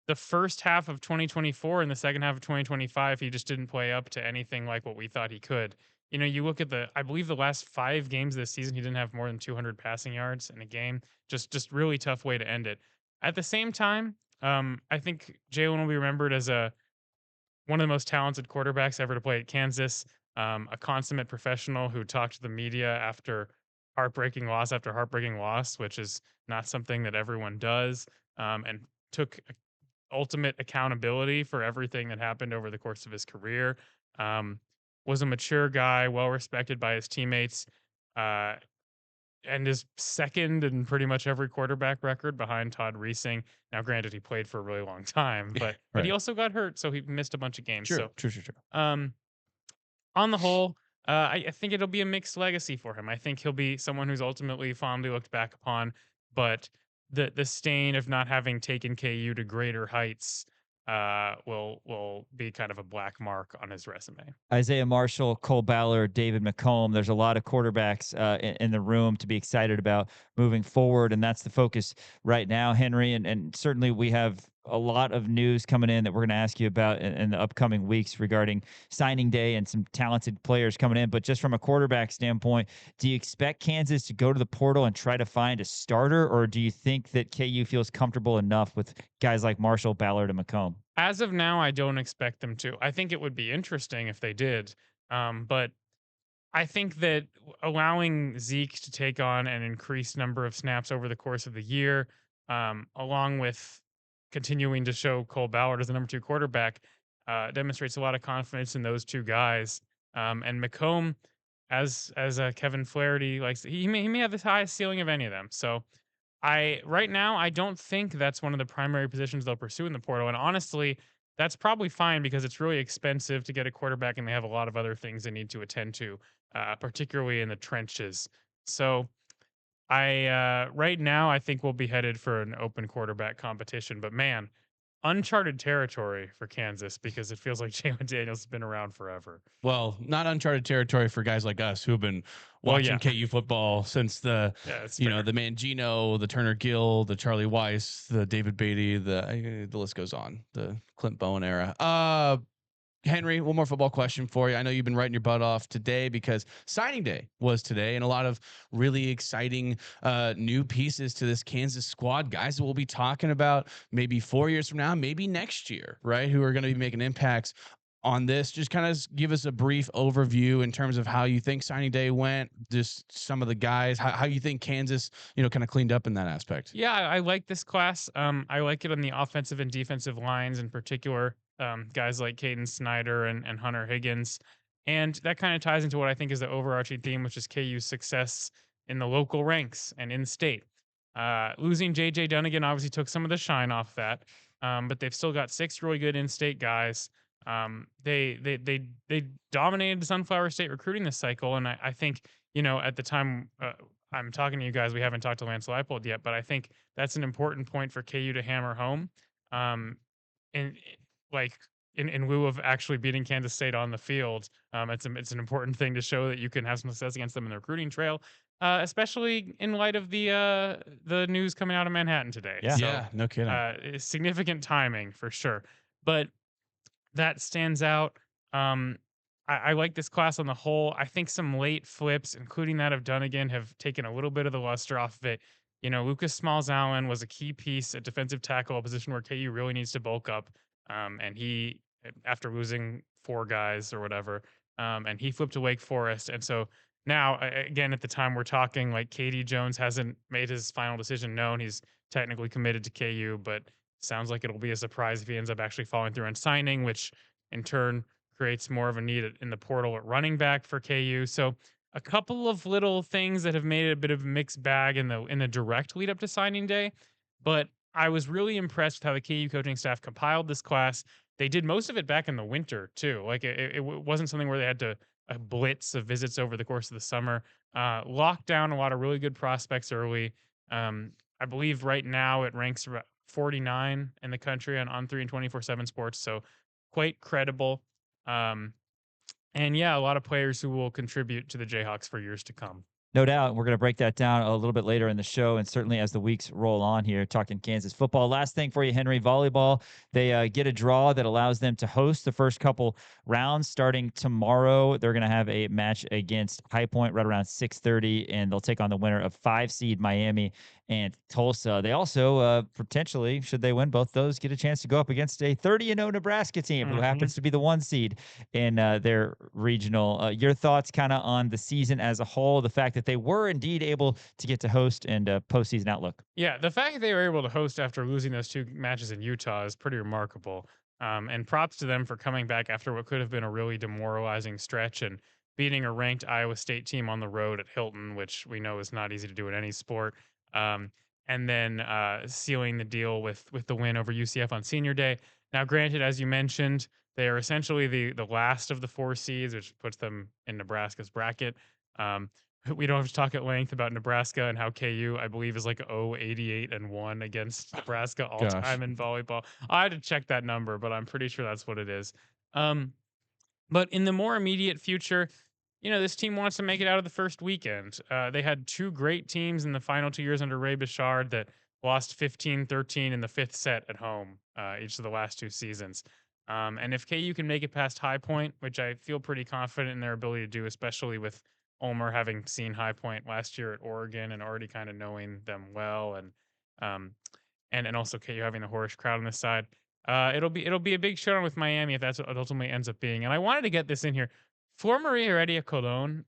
the first half of 2024 and the second half of 2025, he just didn't play up to anything like what we thought he could. You look at I believe the last 5 games this season, he didn't have more than 200 passing yards in a game. Just really tough way to end it. At the same time, I think Jalen will be remembered as one of the most talented quarterbacks ever to play at Kansas. A consummate professional who talked to the media after heartbreaking loss after heartbreaking loss, which is not something that everyone does, and took ultimate accountability for everything that happened over the course of his career. Was a mature guy, well respected by his teammates, uh, and is second in pretty much every quarterback record behind Todd Reesing. Now, granted, he played for a really long time, but Right. he also got hurt, so he missed a bunch of games. True. On the whole, I think it'll be a mixed legacy for him. I think he'll be someone who's ultimately fondly looked back upon, but the stain of not having taken KU to greater heights will be kind of a black mark on his resume. Isaiah Marshall, Cole Ballard, David McComb. There's a lot of quarterbacks in the room to be excited about moving forward, and that's the focus right now, Henry. And certainly we have a lot of news coming in that we're going to ask you about in the upcoming weeks regarding signing day and some talented players coming in. But just from a quarterback standpoint, do you expect Kansas to go to the portal and try to find a starter, or do you think that KU feels comfortable enough with guys like Marshall, Ballard, and McComb? As of now, I don't expect them to. I think it would be interesting if they did, but I think that allowing Zeke to take on an increased number of snaps over the course of the year, along with continuing to show Cole Ballard as the number 2 quarterback, demonstrates a lot of confidence in those 2 guys. And McComb, as Kevin Flaherty likes, he may have the highest ceiling of any of them. So right now I don't think that's one of the primary positions they'll pursue in the portal. And honestly, that's probably fine, because it's really expensive to get a quarterback, and they have a lot of other things they need to attend to, particularly in the trenches. So right now I think we'll be headed for an open quarterback competition. But man, uncharted territory for Kansas because it feels like Jalen Daniels has been around forever. Well, not uncharted territory for guys like us who have been watching KU football since the the Mangino, the Turner Gill, the Charlie Weiss, the David Beatty, the list goes on, the Clint Bowen era. Henry, one more football question for you. I know you've been writing your butt off today because signing day was today, and a lot of really exciting new pieces to this Kansas squad. Guys that we'll be talking about maybe 4 years from now, maybe next year, right? Who are going to be making impacts on this. Just kind of give us a brief overview in terms of how you think signing day went, just some of the guys, how you think Kansas, kind of cleaned up in that aspect. Yeah, I like this class. I like it on the offensive and defensive lines in particular. Guys like Caden Snyder and Hunter Higgins. And that kind of ties into what I think is the overarching theme, which is KU's success in the local ranks and in state. Losing JJ Dunnigan obviously took some of the shine off that, but they've still got 6 really good in-state guys. They dominated Sunflower State recruiting this cycle, and I think at the time I'm talking to you guys, we haven't talked to Lance Leipold yet, but I think that's an important point for KU to hammer home. And like in lieu of actually beating Kansas State on the field, it's an important thing to show that you can have some success against them in the recruiting trail, especially in light of the news coming out of Manhattan today. Yeah, So, no kidding. Significant timing for sure, but that stands out. I like this class on the whole. I think some late flips, including that of Dunnigan, have taken a little bit of the luster off of it. Lucas Smalls-Allen was a key piece at defensive tackle, a position where KU really needs to bulk up. And he, after losing 4 guys or whatever, and he flipped to Wake Forest. And so now, again, at the time we're talking, like Katie Jones hasn't made his final decision known. He's technically committed to KU, but sounds like it'll be a surprise if he ends up actually following through on signing, which in turn creates more of a need in the portal at running back for KU. So a couple of little things that have made it a bit of a mixed bag in the direct lead up to signing day. But I was really impressed with how the KU coaching staff compiled this class. They did most of it back in the winter too. Like it wasn't something where they had to a blitz of visits over the course of the summer. Locked down a lot of really good prospects early. I believe right now it ranks 49 in the country on On3 and 24/7 Sports. So quite credible. And yeah, a lot of players who will contribute to the Jayhawks for years to come. No doubt. We're going to break that down a little bit later in the show, and certainly as the weeks roll on here, talking Kansas football. Last thing for you, Henry, volleyball. They get a draw that allows them to host the first couple rounds starting tomorrow. They're going to have a match against High Point right around 6:30, and they'll take on the winner of 5-seed Miami and Tulsa. They also potentially, should they win both those, get a chance to go up against a 30-0 Nebraska team who happens to be the 1 seed in their regional. Your thoughts kind of on the season as a whole, the fact that they were indeed able to get to host, and postseason outlook. Yeah, the fact that they were able to host after losing those 2 matches in Utah is pretty remarkable. And props to them for coming back after what could have been a really demoralizing stretch and beating a ranked Iowa State team on the road at Hilton, which we know is not easy to do in any sport. And then sealing the deal with the win over UCF on Senior Day. Now, granted, as you mentioned, they are essentially the last of the 4 seeds, which puts them in Nebraska's bracket. We don't have to talk at length about Nebraska and how KU, I believe, is like 0-88-1 against Nebraska all time in volleyball. I had to check that number, but I'm pretty sure that's what it is. But in the more immediate future, this team wants to make it out of the first weekend. They had 2 great teams in the final 2 years under Ray Bichard that lost 15-13 in the 5th set at home each of the last 2 seasons. And if KU can make it past High Point, which I feel pretty confident in their ability to do, especially with Ulmer having seen High Point last year at Oregon and already kind of knowing them well, and also KU having the Horish crowd on this side, it'll be a big showdown with Miami if that's what it ultimately ends up being. And I wanted to get this in here. Flor Maria Heredia Colon,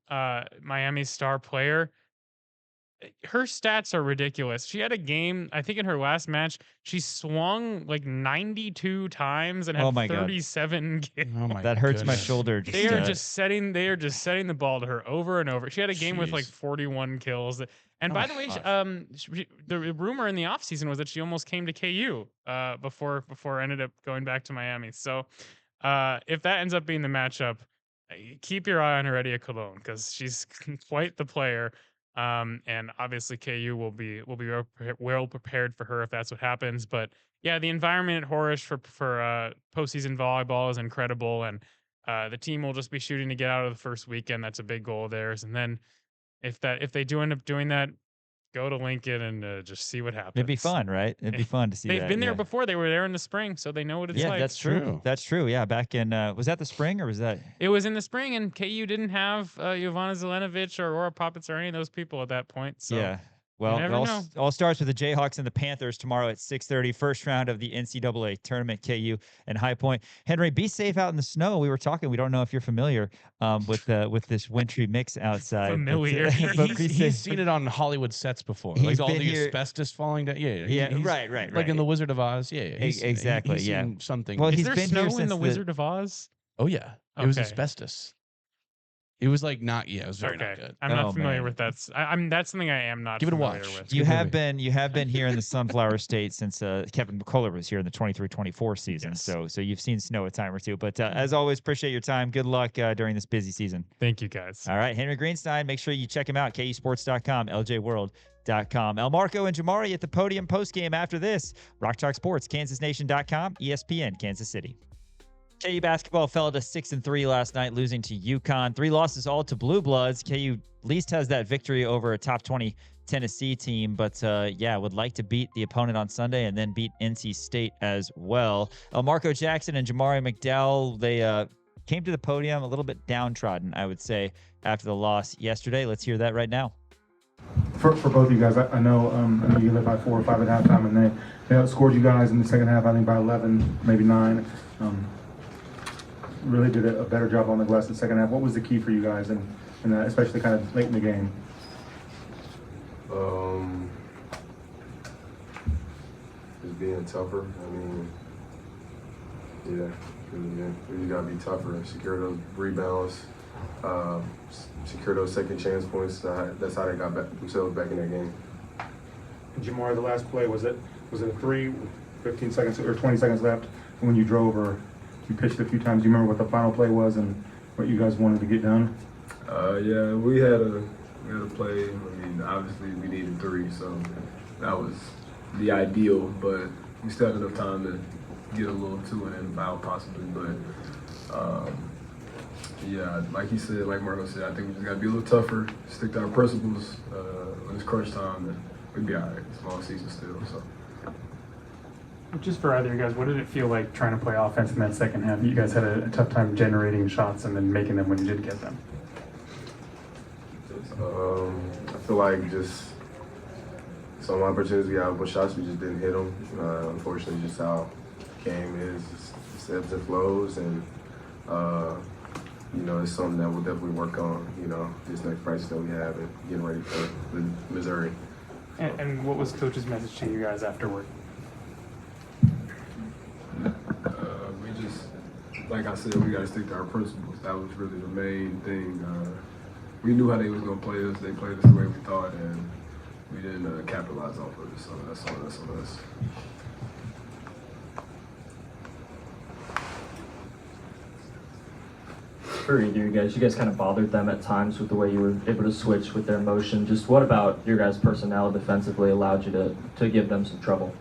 Miami's star player, her stats are ridiculous. She had a game, I think in her last match, she swung like 92 times and had 37 kills. Oh my that hurts my shoulder. They are just setting the ball to her over and over. She had a game with like 41 kills. And by the way, the rumor in the offseason was that she almost came to KU before ended up going back to Miami. So if that ends up being the matchup, keep your eye on Heredia Colon because she's quite the player. And obviously KU will be well prepared for her if that's what happens. But yeah, the environment at Horish for postseason volleyball is incredible, and the team will just be shooting to get out of the first weekend. That's a big goal of theirs. And then if they do end up doing that, go to Lincoln and just see what happens. It'd be fun, right? It'd be fun to see. They've been there before. They were there in the spring, so they know what it's like. Yeah, that's true. That's true. Yeah, back in was that the spring or was that? It was in the spring, and KU didn't have Jovana Zelenovic or Aurora Poppets or any of those people at that point. So yeah. Well, it all starts with the Jayhawks and the Panthers tomorrow at 6:30. First round of the NCAA tournament, KU and High Point. Henry, be safe out in the snow. We were talking. We don't know if you're familiar with this wintry mix outside. Familiar. He's seen it on Hollywood sets before. Like all the asbestos falling down. Yeah. Right. Like in The Wizard of Oz. Yeah. Exactly. He's seen something. Well, is there snow in The Wizard of Oz? Oh yeah. It was asbestos. It was like not. Yeah, it was very not good. I'm not familiar with that. That's something I am not. Give it a familiar watch. With. You have been here in the Sunflower State since Kevin McCullough was here in the 23-24 season. Yes. So you've seen snow a time or two. But as always, appreciate your time. Good luck during this busy season. Thank you, guys. All right, Henry Greenstein. Make sure you check him out. KUSports.com, LJWorld.com. Elmarko and Jamari at the podium postgame after this. Rock Chalk Sports, KansasNation.com, ESPN, Kansas City. KU basketball fell to 6-3 last night, losing to UConn. 3 losses all to Blue Bloods. KU at least has that victory over a top 20 Tennessee team, but would like to beat the opponent on Sunday and then beat NC State as well. Elmarko Jackson and Jamari McDowell, they came to the podium a little bit downtrodden, I would say, after the loss yesterday. Let's hear that right now. For both of you guys, I know you led by 4 or 5 at halftime, and they outscored you guys in the second half, I think by 11, maybe 9. Really did a better job on the glass in the second half. What was the key for you guys, and especially kind of late in the game? Just being tougher. I mean, you gotta be tougher and secure those rebounds, secure those second chance points. That's how they got themselves back in that game. Jamari, the last play, was it a 3, 15 seconds or 20 seconds left when you drove, or you pitched a few times? Do you remember what the final play was and what you guys wanted to get done? Yeah, we had a play. I mean, obviously we needed 3, so that was the ideal, but we still had enough time to get a little 2 and then foul possibly. But like he said, like Marco said, I think we just got to be a little tougher, stick to our principles when it's crunch time, and we'd be all right. It's a long season still, so. Just for either of you guys, what did it feel like trying to play offense in that second half? You guys had a tough time generating shots and then making them when you did get them. I feel like just some opportunities we had with shots, we just didn't hit them. Unfortunately, just how the game is, it's ebbs and flows, and it's something that we'll definitely work on. This next practice that we have and getting ready for Missouri. And what was Coach's message to you guys afterward? We just, like I said, we got to stick to our principles. That was really the main thing. We knew how they was going to play us. They played us the way we thought, and we didn't capitalize off of it. So that's on us. For either you guys kind of bothered them at times with the way you were able to switch with their motion. Just what about your guys' personnel defensively allowed you to give them some trouble?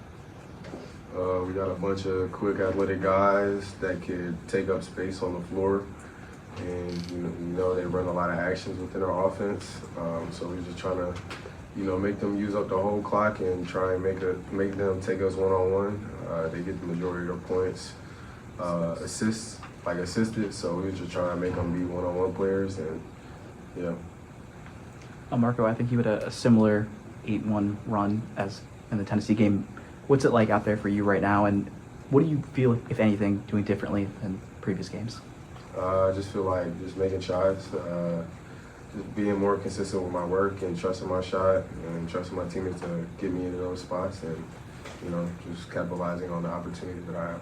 We got a bunch of quick, athletic guys that could take up space on the floor, and they run a lot of actions within our offense. So we're just trying to, make them use up the whole clock and try and make them take us one-on-one. They get the majority of their points, assisted. So we're just trying to make them be one-on-one players, and Marco, I think you had a similar 8-1 run as in the Tennessee game. What's it like out there for you right now, and what do you feel, if anything, doing differently than previous games? I just feel like just making shots, just being more consistent with my work and trusting my shot and trusting my teammates to get me into those spots, and just capitalizing on the opportunities that I have.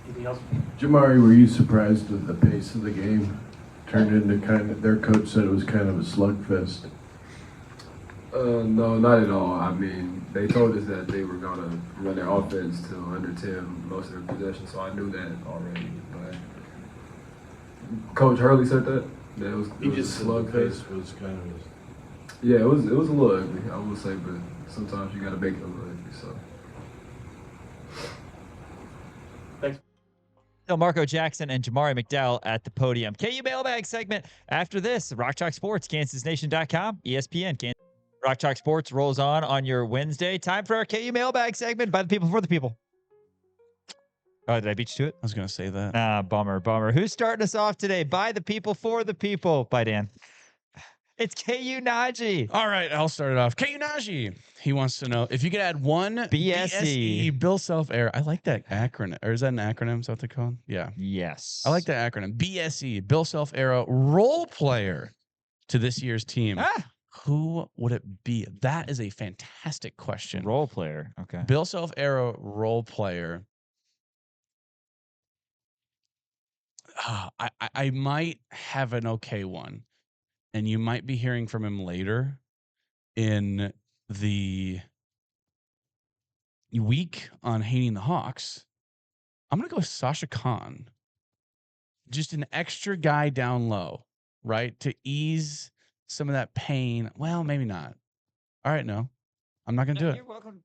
Anything else? Jamari, were you surprised with the pace of the game? Turned into their coach said it was kind of a slugfest. No, not at all. I mean, they told us that they were going to run their offense to under 10 most of their possessions, so I knew that already. But Coach Hurley said that? Yeah, it was He a just said the slugfest. pace was kind of. Yeah, it was a little ugly, I will say, but sometimes you got to make it a little ugly. So. Elmarko Jackson and Jamari McDowell at the podium. KU Mailbag segment after this. Rock Chalk Sports, KansasNation.com, ESPN. Rock Chalk Sports rolls on your Wednesday. Time for our KU Mailbag segment by the people for the people. Oh, did I beat you to it? I was going to say that. Bummer. Who's starting us off today? By the people for the people. By Dan. It's KU Najee. All right, I'll start it off. KU Najee. He wants to know if you could add one BSE. Bill Self-Air. I like that acronym. Or is that an acronym? Is that what they call it? Yeah. Yes. I like that acronym. BSE, Bill Self-Era role player to this year's team. Who would it be? That is a fantastic question. Role player. Okay. Bill Self-Era role player. I might have an okay one, and you might be hearing from him later in the week on Hating the Hawks. I'm going to go with Sasha Khan. Just an extra guy down low, right? To ease some of that pain. Well, maybe not. All right, no. I'm not going to do it. You're welcome.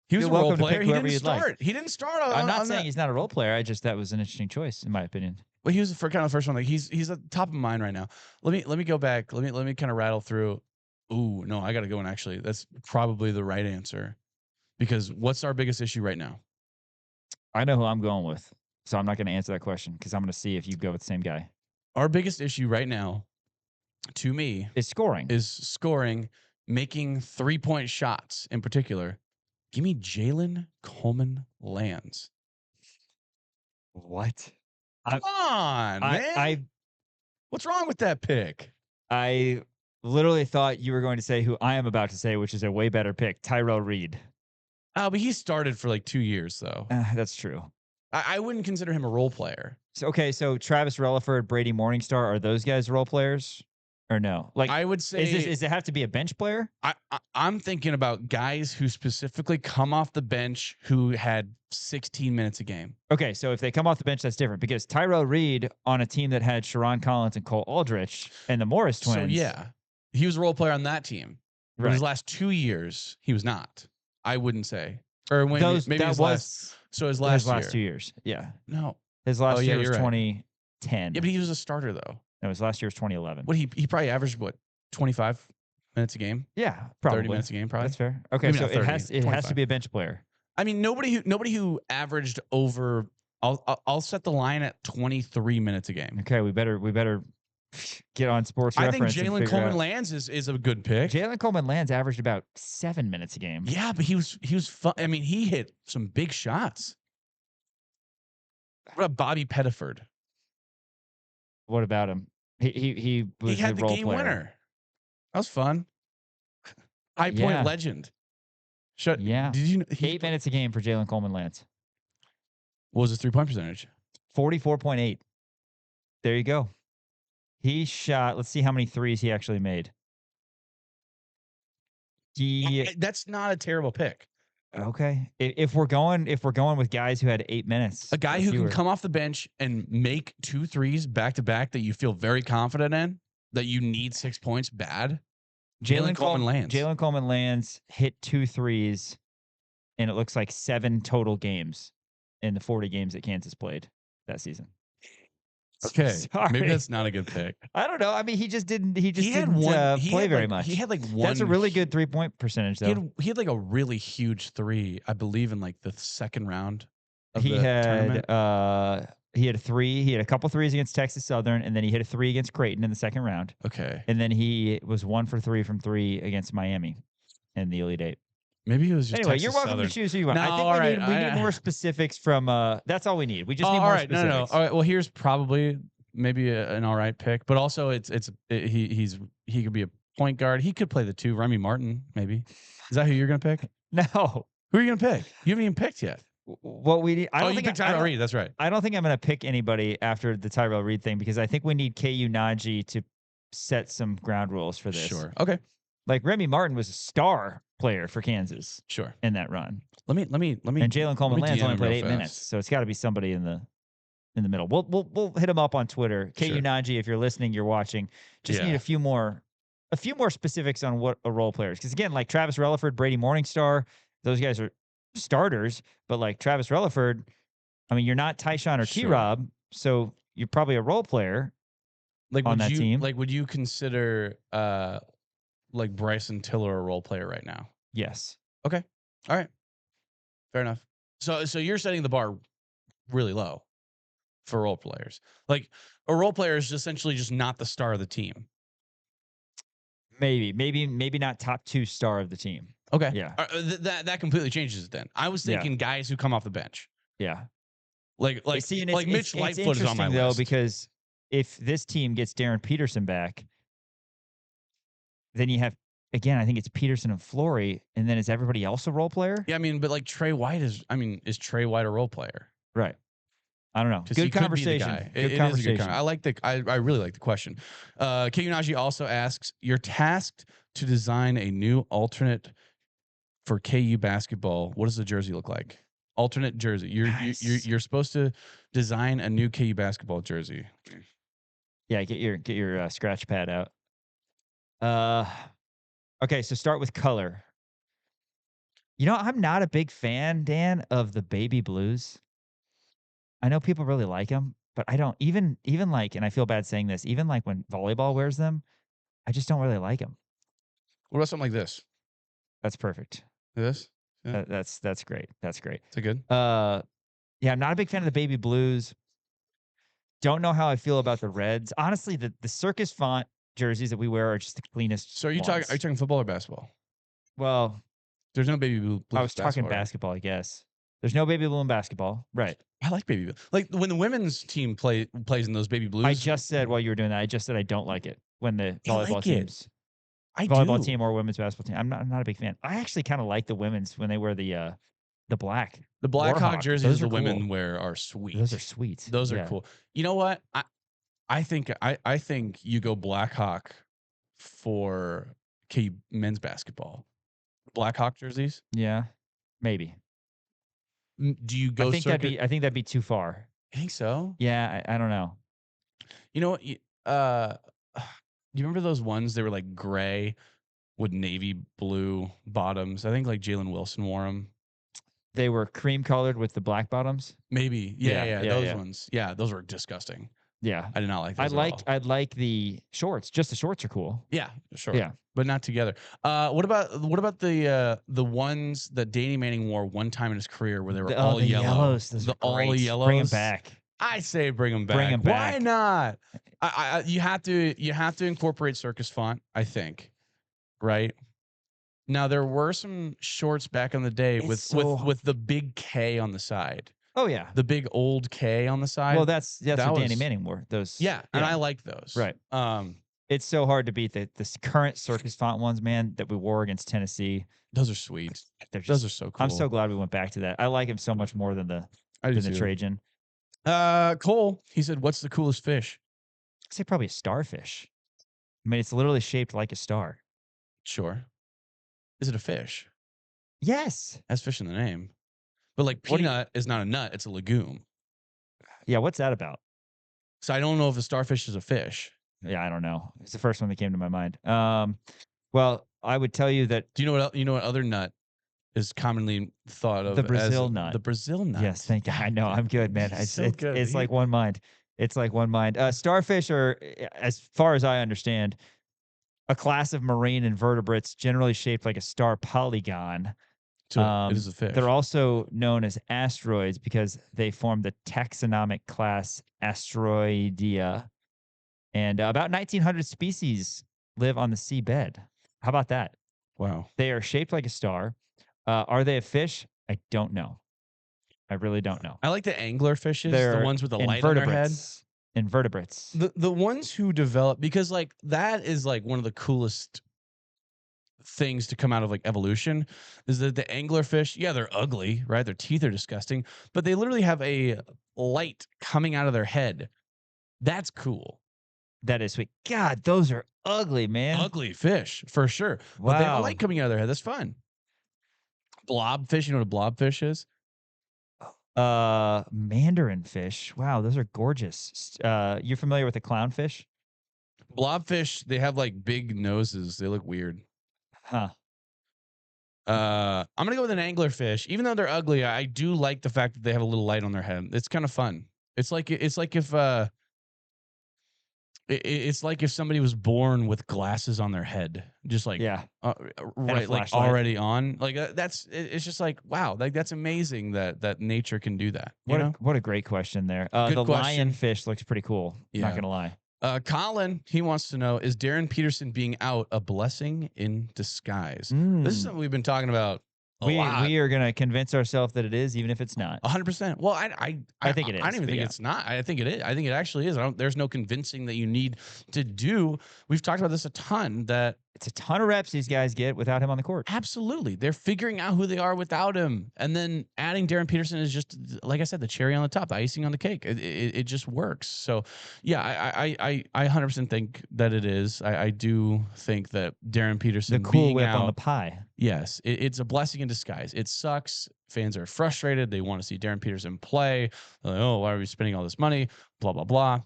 He was You're a role welcome to player. pick He whoever didn't you'd like. start. He didn't start on I'm not on saying that. he's not a role player. That was an interesting choice, in my opinion. Well, he was for kind of the first one. Like he's at the top of mind right now. Let me go back. Let me kind of rattle through. Ooh, no, I got to go in. Actually, that's probably the right answer. Because what's our biggest issue right now? I know who I'm going with, so I'm not going to answer that question because I'm going to see if you go with the same guy. Our biggest issue right now, to me, is scoring, making 3-point shots in particular. Give me Jalen Coleman Lands. What? Come on, man. What's wrong with that pick? I literally thought you were going to say who I am about to say, which is a way better pick, Tyrell Reed. Oh, but he started for like 2 years, though. That's true. I wouldn't consider him a role player. So Travis Relaford, Brady Morningstar, are those guys role players or no? Like, I would say, does it have to be a bench player? I'm thinking about guys who specifically come off the bench who had 16 minutes a game. Okay, so if they come off the bench, that's different because Tyrell Reed on a team that had Sharon Collins and Cole Aldrich and the Morris twins. So yeah, he was a role player on that team. But his last 2 years, he was not. I wouldn't say. Or when maybe his last. So his last 2 years. Yeah. No. His last year was right. 2010. Yeah, but he was a starter though. No, his last year was 2011. What he probably averaged 25 minutes a game? Yeah, probably 30 minutes a game, probably. That's fair. Okay, Maybe so not 30, it has to be a bench player. I mean, nobody who averaged over. I'll set the line at 23 minutes a game. Okay, we better get on Sports I think Reference. Jalen Coleman Lands is a good pick. Jalen Coleman Lands averaged about 7 minutes a game. Yeah, but he was fun. I mean, he hit some big shots. What about Bobby Pettiford? What about him? He was had a the role game player. winner. That was fun. High point legend. Yeah. Did you? 8 minutes a game for Jalen Coleman Lands. What was his 3-point percentage? 44.8. There you go. He shot. Let's see how many threes he actually made. That's not a terrible pick. Okay. If we're going with guys who had 8 minutes, a guy who can come off the bench and make 2 threes back to back that you feel very confident in, that you need 6 points bad. Jalen Coleman Lands. Jalen Coleman Lands hit 2 threes, and it looks like 7 total games in the 40 games that Kansas played that season. Okay, Sorry. maybe that's not a good pick. I don't know. I mean, he didn't play very much. He had like one. That's a really good 3-point percentage, though. He had like a really huge 3, I believe, in like the second round. He had a 3. He had a couple threes against Texas Southern, and then he hit a 3 against Creighton in the second round. Okay, and then he was 1 for 3 from 3 against Miami in the Elite 8. Maybe it was just anyway. Texas You're welcome Southern. to choose who you want. No, I think we need more specifics from. That's all we need. We just need more specifics. No. All right. Well, here's probably maybe an all right pick, but also he could be a point guard. He could play the 2. Remy Martin, maybe. Is that who you're gonna pick? No. Who are you gonna pick? You haven't even picked yet. What we need. You picked Tyrell Reed. That's right. I don't think I'm gonna pick anybody after the Tyrell Reed thing because I think we need KU Najee to set some ground rules for this. Sure. Okay. Like Remy Martin was a star player for Kansas. Sure. In that run. Let me. And Jalen Coleman Lands DM only played real 8 fast. minutes, so it's got to be somebody in the in the middle. We'll hit him up on Twitter. Sure. KU Najee, if you're listening, you're watching. Just need a few more specifics on what a role player is. Because again, like Travis Relaford, Brady Morningstar, those guys are starters. But like Travis Relaford, I mean, you're not Tyshawn or T-Rob, so you're probably a role player on that team. Like, would you consider like Bryson Tiller a role player right now? Yes. Okay. All right. Fair enough. So you're setting the bar really low for role players. Like a role player is essentially just not the star of the team. Maybe not top 2 star of the team. Okay. Yeah. That completely changes it then. I was thinking guys who come off the bench. Yeah. Like Mitch Lightfoot is on my though, list. Because if this team gets Darren Peterson back, then you have, again, I think it's Peterson and Flory, and then is everybody else a role player? Yeah, I mean, but like Trey White is Trey White a role player? Right. I don't know. Good conversation. Good conversation. I really like the question. KU Najee also asks, you're tasked to design a new alternate for KU basketball. What does the jersey look like? Alternate jersey. You're supposed to design a new KU basketball jersey. Yeah, get your scratch pad out. Okay, so start with color. You know, I'm not a big fan, Dan, of the baby blues. I know people really like them, but I don't even like, and I feel bad saying this, even like when volleyball wears them, I just don't really like them. What about something like this? That's perfect. This? Yeah. That's great. That's great. Is it good? Yeah, I'm not a big fan of the baby blues. Don't know how I feel about the reds. Honestly, the circus font jerseys that we wear are just the cleanest. So are you talking football or basketball? Well, there's no baby blue. I was talking basketball, I guess. There's no baby blue in basketball. Right. I like baby blue. Like when the women's team plays in those baby blues. I just said while you were doing that, I just said I don't like it when the volleyball teams. I volleyball do. team or women's basketball team. I'm not a big fan. I actually kind of like the women's when they wear the black. The Black Hawk jerseys the cool. women wear are sweet. Those are sweet. Those are cool. You know what? I think you go Black Hawk for KU men's basketball. Black Hawk jerseys? Yeah. Maybe. Do you go? I think that'd be too far. I think so. Yeah, I don't know. You know what? Do you remember those ones? They were like gray with navy blue bottoms. I think like Jalen Wilson wore them. They were cream colored with the black bottoms. Maybe. Yeah. Those ones. Yeah, those were disgusting. Yeah, I did not like those. I'd like the shorts. Just the shorts are cool. Yeah, sure. Yeah, but not together. What about the ones that Danny Manning wore one time in his career where they were all the yellow? Yellows. Those are all great. yellows. Bring them back. I say bring them back. Bring them back. Why not? You have to incorporate circus font. I think, right? Now there were some shorts back in the day with the big K on the side. Oh yeah, the big old K on the side. Well, that's what Danny Manning wore. Those. Yeah, and I like those. Right. It's so hard to beat the current circus font ones, man, that we wore against Tennessee. Those are sweet. Those are so cool. I'm so glad we went back to that. I like him so much more than the Trajan. Cole, he said, "What's the coolest fish?" I'd say probably a starfish. I mean, it's literally shaped like a star. Sure. Is it a fish? Yes. Has fish in the name. But like peanut is not a nut, it's a legume. Yeah, what's that about? So I don't know if a starfish is a fish. Yeah, I don't know. It's the first one that came to my mind. Well, I would tell you that. Do you know what other nut is commonly thought of? The Brazil nut. The Brazil nut. Yes, thank you. I know. I'm good, man. Good. It's like one mind. It's like one mind. Starfish are, as far as I understand, a class of marine invertebrates generally shaped like a star polygon. So it is a fish. They're also known as asteroids because they form the taxonomic class Asteroidea. And about 1,900 species live on the seabed. How about that? Wow. They are shaped like a star. Are they a fish? I don't know. I really don't know. I like the angler fishes, They're the ones with the light on their head. Invertebrates. The ones who develop, because like that is like one of the coolest things to come out of like evolution, is that the anglerfish, yeah, they're ugly, right? Their teeth are disgusting, but they literally have a light coming out of their head. That's cool. That is sweet. God, those are ugly, man. Ugly fish, for sure. Wow. But they have a light coming out of their head. That's fun. Blobfish, you know what a blobfish is? Mandarin fish. Wow, those are gorgeous. You're familiar with the clownfish? Blobfish, they have like big noses. They look weird. Huh. I'm gonna go with an anglerfish. Even though they're ugly, I do like the fact that they have a little light on their head. It's kind of fun. It's like if it's like if somebody was born with glasses on their head, just like Yeah. right, like flashlight. already on. Like it's just like wow, like that's amazing that nature can do that. You know? What a great question there. Good The question. lionfish looks pretty cool. Yeah. Not gonna lie. Colin, he wants to know, is Darren Peterson being out a blessing in disguise? This is something we've been talking about a lot. We are gonna convince ourselves that it is, even if it's not. 100%. Well, I think it is, I don't even but think yeah. it's not. I think it is. I think it actually is. There's no convincing that you need to do. We've talked about this a ton, that It's a ton of reps these guys get without him on the court. absolutely they're figuring out who they are without him. And then adding Darren Peterson is just, like I said, the cherry on the top, the icing on the cake. It just works. So yeah, I 100% think that it is. I do think that Darren Peterson, The cool being whip out, on the pie. yes, it's a blessing in disguise. It sucks. Fans are frustrated. They want to see Darren Peterson play. They're like, oh, why are we spending all this money? Blah, blah, blah.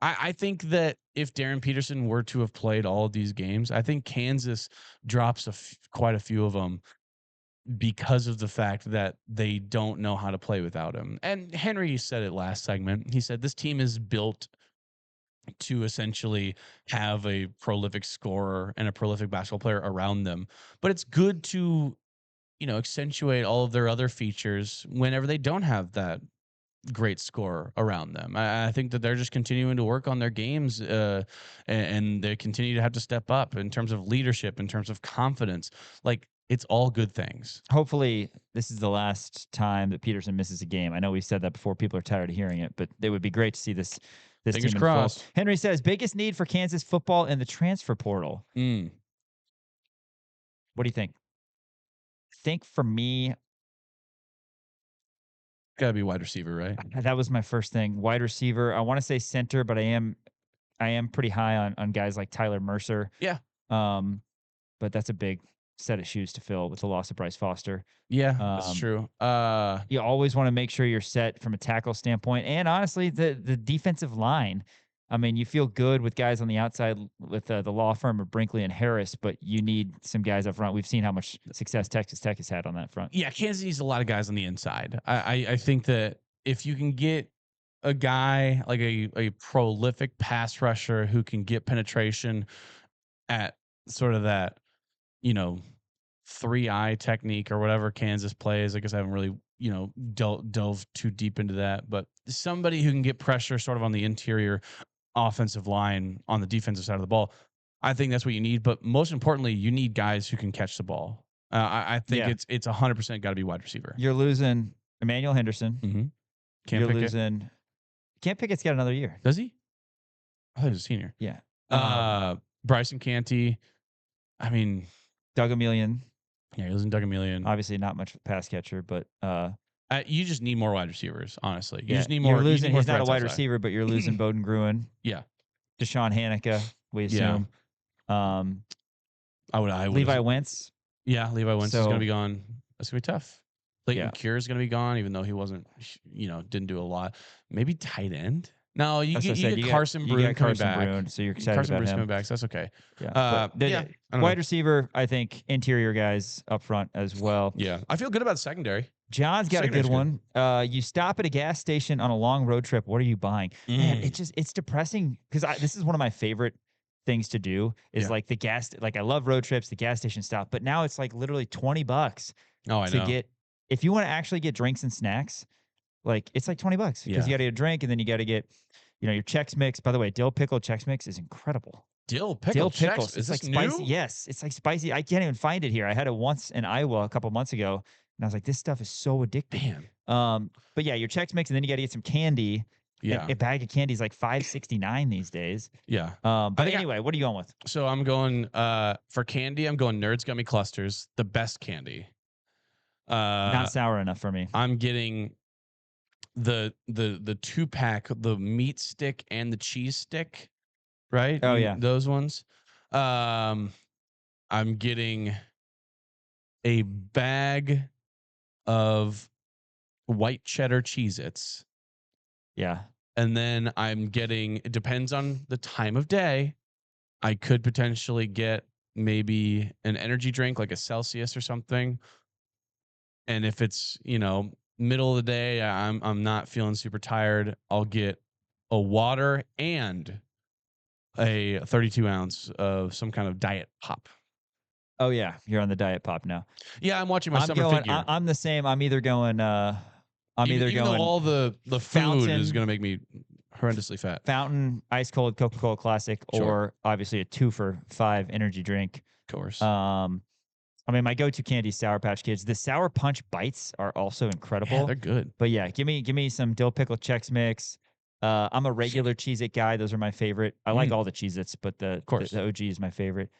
I think that if Darren Peterson were to have played all of these games, I think Kansas drops quite a few of them because of the fact that they don't know how to play without him. And Henry said it last segment. He said this team is built to essentially have a prolific scorer and a prolific basketball player around them. But it's good to, accentuate all of their other features whenever they don't have that great score around them. I think that they're just continuing to work on their games, and they continue to have to step up in terms of leadership, in terms of confidence. Like, it's all good things. Hopefully, this is the last time that Peterson misses a game. I know we said that before. People are tired of hearing it, but it would be great to see this Fingers team in full. crossed. Henry says, biggest need for Kansas football in the transfer portal. What do you think? I think for me, Gotta be wide receiver, right? that was my first thing. Wide receiver. I want to say center, but I am pretty high on guys like Tyler Mercer. Yeah. But that's a big set of shoes to fill with the loss of Bryce Foster. Yeah, that's true. You always want to make sure you're set from a tackle standpoint, and honestly, the defensive line. I mean, you feel good with guys on the outside with the law firm of Brinkley and Harris, but you need some guys up front. We've seen how much success Texas Tech has had on that front. Yeah, Kansas needs a lot of guys on the inside. I think that if you can get a guy like a prolific pass rusher who can get penetration at sort of that, 3-eye technique or whatever Kansas plays. I guess I haven't really, delved too deep into that, but somebody who can get pressure sort of on the interior offensive line on the defensive side of the ball. I think that's what you need. But most importantly, you need guys who can catch the ball. I think it's 100% got to be wide receiver. You're losing Emmanuel Henderson. Mm-hmm. Cam Pickett's got another year. Does he? I thought he was a senior. Yeah. Bryson Canty. I mean, Doug Emilion. Yeah, you're losing Doug Emilion. Obviously, not much pass catcher, but you just need more wide receivers. Honestly, you yeah, just need more. You're losing. He's not a wide outside. receiver, but you're losing Bowden Gruen. Yeah. Deshaun Hanukkah. We assume. I would. Levi Wentz. Yeah, Levi Wentz is going to be gone. That's going to be tough. Clayton Cure is going to be gone, even though he wasn't, didn't do a lot. Maybe tight end. No, you get Carson Brune coming back. So you're excited Carson about Brune's him. coming back, so that's okay. Yeah. Wide receiver, I think interior guys up front as well. Yeah, I feel good about the secondary. John's got a good one. You stop at a gas station on a long road trip. What are you buying? Man, it's depressing because this is one of my favorite things to do is like the gas. Like I love road trips, the gas station stop, but now it's like literally $20 to get. If you want to actually get drinks and snacks, like it's like $20 because you got to get a drink and then you got to get, your Chex Mix. By the way, dill pickle Chex Mix is incredible. Dill pickle Chex? Is like this spicy. new? Yes, it's like spicy. I can't even find it here. I had it once in Iowa a couple months ago, and I was like, this stuff is so addicting. Man. But yeah, your Chex Mix, and then you got to get some candy. Yeah, a bag of candy is like $5.69 these days. Yeah. But anyway, what are you going with? So I'm going for candy. I'm going Nerds Gummy Clusters, the best candy. Not sour enough for me. I'm getting the 2-pack, the meat stick and the cheese stick, right? Oh yeah, those ones. I'm getting a bag of white cheddar Cheez-Its. Yeah. And then I'm getting, it depends on the time of day. I could potentially get maybe an energy drink like a Celsius or something. And if it's, middle of the day, I'm not feeling super tired, I'll get a water and a 32 ounce of some kind of diet pop. Oh yeah, you're on the diet pop now. Yeah, I'm watching my summer figure. I'm the same. I'm either going. Even though all the food fountain, is going to make me horrendously fat. Fountain ice cold Coca-Cola Classic, Sure. or obviously a 2 for $5 energy drink. Of course. I mean, my go-to candy is Sour Patch Kids. The Sour Punch Bites are also incredible. Yeah, they're good. But yeah, give me some dill pickle Chex Mix. I'm a regular Cheez-It guy. Those are my favorite. I like all the Cheez-Its, but the OG is my favorite.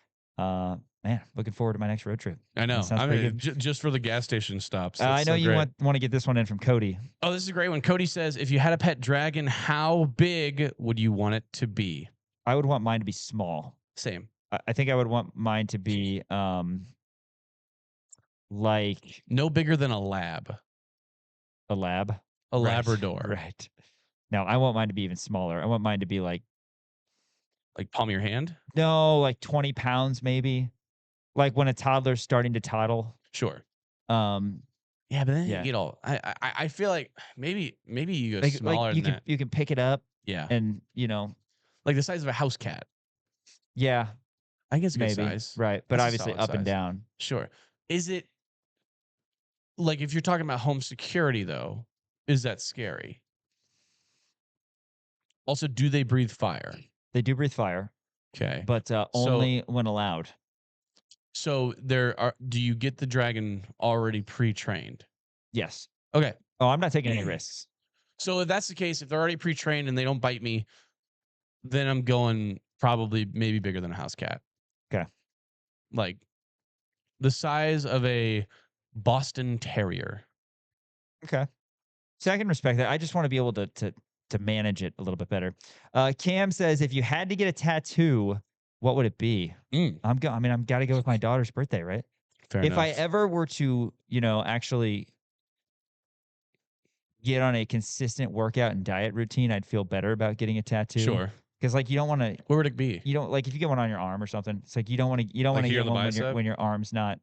Man, looking forward to my next road trip. I know. I mean, just for the gas station stops. I know you want to get this one in from Cody. Oh, this is a great one. Cody says, if you had a pet dragon, how big would you want it to be? I would want mine to be small. Same. I think I would want mine to be like no bigger than a lab. A lab? A Labrador. Right. No, I want mine to be even smaller. I want mine to be like palm of your hand? No, like 20 pounds maybe. Like when a toddler's starting to toddle. Sure. Yeah, but then you get all. I feel like maybe you go like, smaller like you than can, that. You can pick it up. Yeah. And like the size of a house cat. Yeah. I guess maybe. good size. Right. But That's obviously up and down. Sure. Is it like if you're talking about home security though, is that scary? Also, do they breathe fire? They do breathe fire. Okay. But only when allowed. So do you get the dragon already pre-trained? Yes. Okay. Oh, I'm not taking any risks. So if that's the case, if they're already pre-trained and they don't bite me, then I'm going probably maybe bigger than a house cat. Okay. Like the size of a Boston Terrier. Okay. So I can respect that. I just want to be able to manage it a little bit better. Cam says, if you had to get a tattoo, what would it be? I'm got to go with my daughter's birthday, right? Fair if enough. I ever were to, actually get on a consistent workout and diet routine, I'd feel better about getting a tattoo. Sure. Because you don't want to. Where would it be? You don't if you get one on your arm or something. It's you don't want to. You don't want to get one when your arm's not.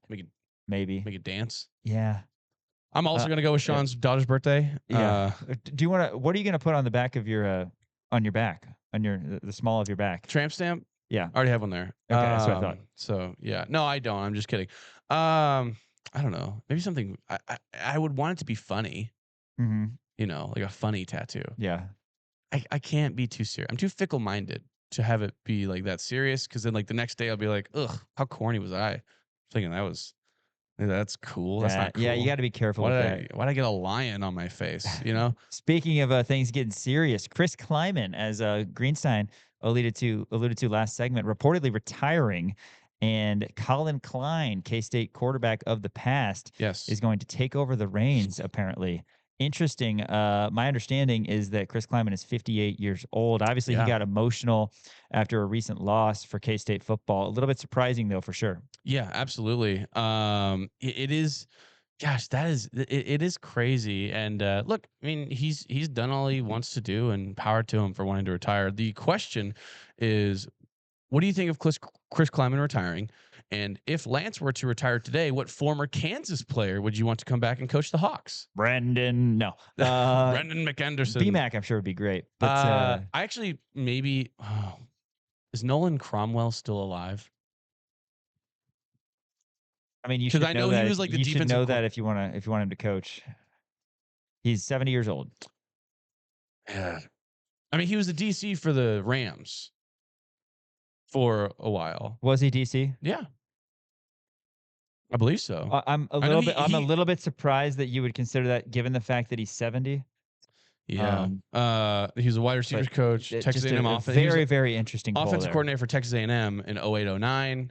Maybe make it dance. Yeah. I'm also gonna go with Sean's daughter's birthday. Yeah. Do you want to? What are you gonna put on the back of your on your back on the small of your back? Tramp stamp. Yeah. I already have one there. Okay, that's what I thought. So yeah, no, I don't. I'm just kidding. I don't know. Maybe something. I would want it to be funny. Mm-hmm. Like a funny tattoo. Yeah. I can't be too serious. I'm too fickle-minded to have it be like that serious. Because then the next day I'll be like, ugh, how corny was I? Thinking that's cool. That's not cool. Yeah, you got to be careful with that. Why'd I get a lion on my face? Speaking of things getting serious, Chris Kleiman, as Greenstein alluded to last segment, reportedly retiring, and Colin Klein, K-State quarterback of the past, is going to take over the reins. Apparently, interesting. My understanding is that Chris Kleiman is 58 years old. Obviously, he got emotional after a recent loss for K-State football. A little bit surprising, though, for sure. Yeah, absolutely. It is. Gosh, it is crazy. And look, I mean, he's done all he wants to do, and power to him for wanting to retire. The question is, what do you think of Chris Kleiman retiring? And if Lance were to retire today, what former Kansas player would you want to come back and coach the Hawks? Brendan McAnderson. BMAC, I'm sure would be great. But I actually maybe is Nolan Cromwell still alive? I mean, you should know that. He was like the you defensive. Should know that if you want him to coach. He's 70 years old. Yeah. I mean, he was the DC for the Rams for a while. Was he DC? Yeah. I believe so. I'm a little bit surprised that you would consider that, given the fact that he's 70. Yeah. He was a wide receivers coach, Texas A&M offense. Very, very interesting. Offensive coordinator for Texas A&M in 08-09.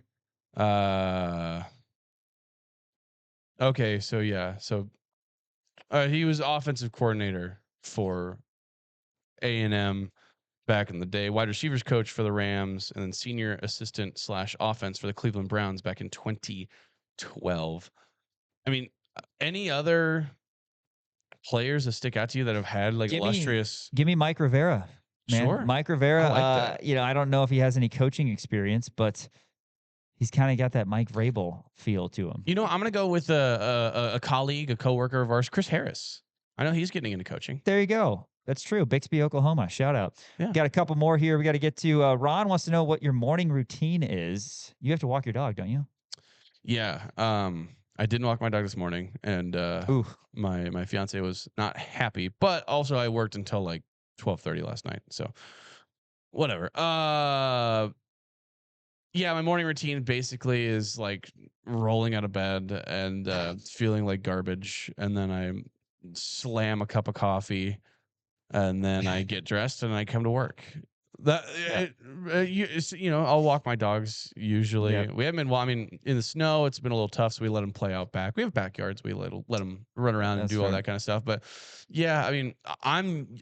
Okay, so yeah. So he was offensive coordinator for A&M back in the day, wide receivers coach for the Rams, and then senior assistant / offense for the Cleveland Browns back in 2012. I mean, any other players that stick out to you that have had like illustrious? Give me Mike Rivera. Man. Sure. Mike Rivera. I like that. I don't know if he has any coaching experience, but he's kind of got that Mike Vrabel feel to him. I'm going to go with a colleague, a coworker of ours, Chris Harris. I know he's getting into coaching. There you go. That's true. Bixby, Oklahoma. Shout out. Yeah. Got a couple more here. We got to get to. Ron wants to know what your morning routine is. You have to walk your dog, don't you? Yeah. I didn't walk my dog this morning, and my fiance was not happy. But also, I worked until like 12:30 last night. So whatever. Yeah, my morning routine basically is like rolling out of bed and feeling like garbage, and then I slam a cup of coffee, and then I get dressed and I come to work. I'll walk my dogs usually. Yeah. We haven't been. Well, I mean, in the snow, it's been a little tough, so we let them play out back. We have backyards. We let them run around and do all that kind of stuff. But yeah, I mean,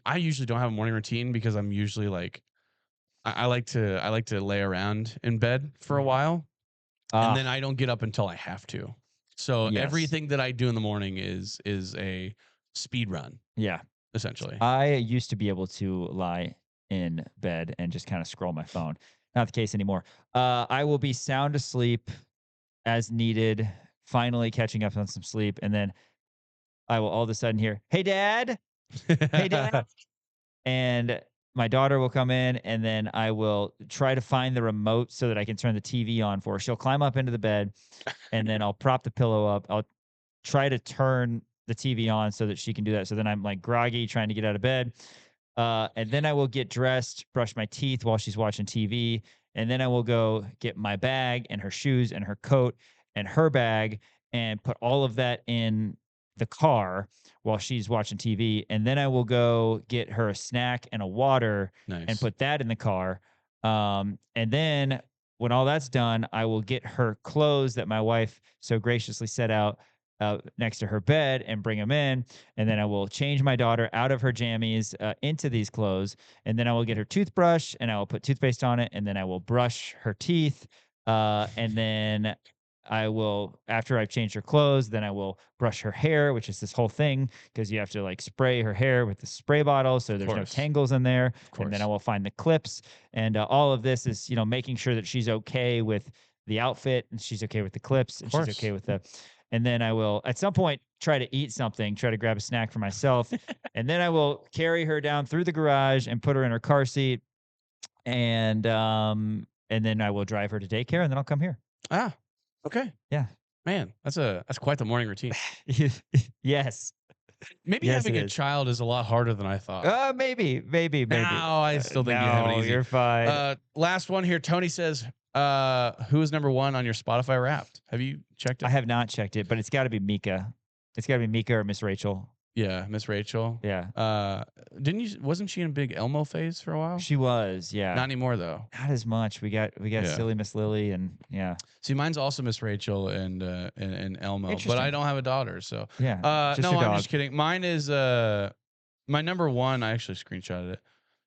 I usually don't have a morning routine because I'm usually like, I like to lay around in bed for a while, and then I don't get up until I have to. So everything that I do in the morning is a speed run. Yeah, essentially. I used to be able to lie in bed and just kind of scroll my phone. Not the case anymore. I will be sound asleep as needed, finally catching up on some sleep, and then I will all of a sudden hear, "Hey, Dad! Hey, Dad!" And my daughter will come in, and then I will try to find the remote so that I can turn the TV on for her. She'll climb up into the bed, and then I'll prop the pillow up. I'll try to turn the TV on so that she can do that. So then I'm like groggy trying to get out of bed. And then I will get dressed, brush my teeth while she's watching TV. And then I will go get my bag and her shoes and her coat and her bag and put all of that in the car while she's watching TV. And then I will go get her a snack and a water and put that in the car. And then when all that's done, I will get her clothes that my wife so graciously set out next to her bed and bring them in. And then I will change my daughter out of her jammies into these clothes. And then I will get her toothbrush and I will put toothpaste on it. And then I will brush her teeth. And then I will, after I've changed her clothes, then I will brush her hair, which is this whole thing because you have to like spray her hair with the spray bottle so there's no tangles in there. And then I will find the clips. And all of this is, making sure that she's okay with the outfit and she's okay with the clips and she's okay with the. And then I will, at some point, try to eat something, try to grab a snack for myself. And then I will carry her down through the garage and put her in her car seat. And then I will drive her to daycare and then I'll come here. Ah, okay. Yeah. Man, that's quite the morning routine. Yes. Maybe having a child is a lot harder than I thought. Maybe. No, I still think you have it easy. You're fine. Last one here. Tony says, who is number one on your Spotify Wrapped? Have you checked it? I have not checked it, but it's got to be Mika. It's got to be Mika or Miss Rachel. Yeah, Miss Rachel. Yeah. Wasn't she in a big Elmo phase for a while? She was, yeah. Not anymore though. Not as much. We got silly Miss Lily and yeah. See, mine's also Miss Rachel and Elmo, but I don't have a daughter, so yeah. No, I'm just kidding. Mine is my number one. I actually screenshotted it.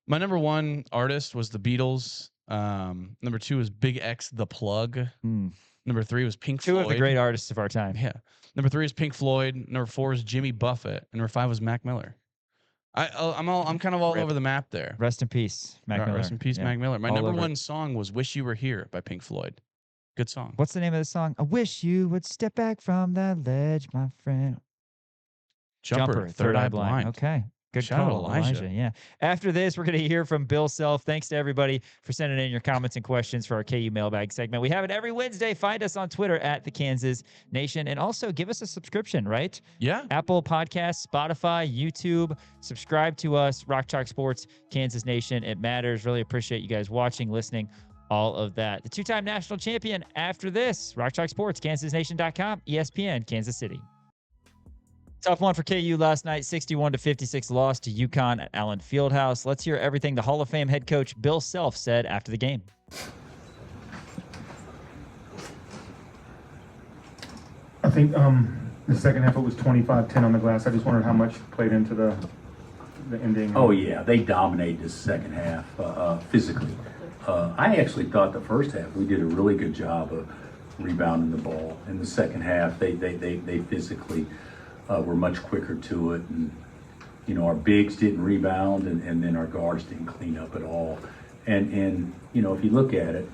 My number one artist was the Beatles. Number two was Big X the Plug. Number three was Pink Floyd. Two of the great artists of our time. Yeah. Number three is Pink Floyd. Number four is Jimmy Buffett. And number five was Mac Miller. I'm kind of all over the map there. Rest in peace, Mac Miller. Rest in peace, yeah. Mac Miller. My number one song was "Wish You Were Here" by Pink Floyd. Good song. What's the name of the song? I wish you would step back from that ledge, my friend. Jumper, Third Eye Blind. Okay. Good Shout out call, Elijah. Yeah. After this, we're going to hear from Bill Self. Thanks to everybody for sending in your comments and questions for our KU Mailbag segment. We have it every Wednesday. Find us on Twitter at the Kansas Nation. And also give us a subscription, right? Yeah. Apple Podcasts, Spotify, YouTube. Subscribe to us, Rock Chalk Sports, Kansas Nation. It matters. Really appreciate you guys watching, listening, all of that. The two-time national champion after this, Rock Chalk Sports, KansasNation.com, ESPN, Kansas City. Tough one for KU last night, 61-56 loss to UConn at Allen Fieldhouse. Let's hear everything the Hall of Fame head coach Bill Self said after the game. I think the second half it was 25-10 on the glass. I just wondered how much played into the ending. Oh yeah, they dominated the second half physically. I actually thought the first half we did a really good job of rebounding the ball. In the second half, they physically were much quicker to it, and You know, our bigs didn't rebound, and then our guards didn't clean up at all. And you know, if you look at it,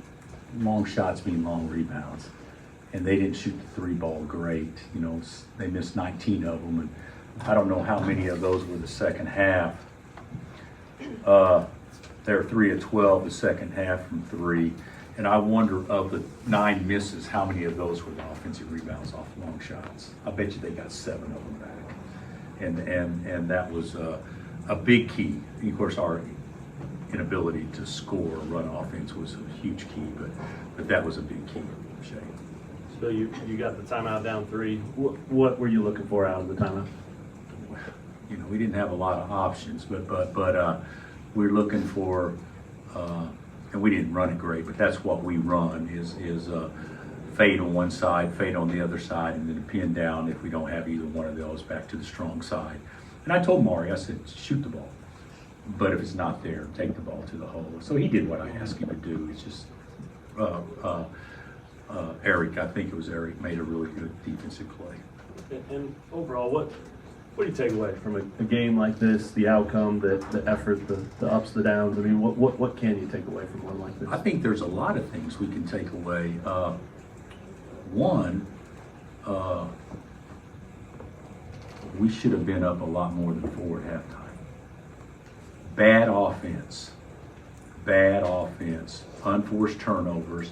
long shots mean long rebounds. And they didn't shoot the 3-ball great. You know, they missed 19 of them, and I don't know how many of those were the second half. They're 3 of 12 the second half from 3. And I wonder, of the 9 misses, how many of those were the offensive rebounds off long shots. I bet you they got 7 of them back. And that was a big key. And of course, our inability to score, run offense was a huge key, but that was a big key, Shay. So you got the timeout down 3. What were you looking for out of the timeout? You know, we didn't have a lot of options, but we're looking for, and we didn't run it great, but that's what we run is fade on one side, fade on the other side, and then pin down if we don't have either one of those back to the strong side. And I told Mari, I said, shoot the ball, but if it's not there, take the ball to the hole. So he did what I asked him to do. It's just Eric, I think it was Eric, made a really good defensive play. And overall, what do you take away from a game like this? The outcome, the effort, the ups, the downs. I mean, what can you take away from one like this? I think there's a lot of things we can take away. One, we should have been up a lot more than 4 at halftime. Bad offense, unforced turnovers,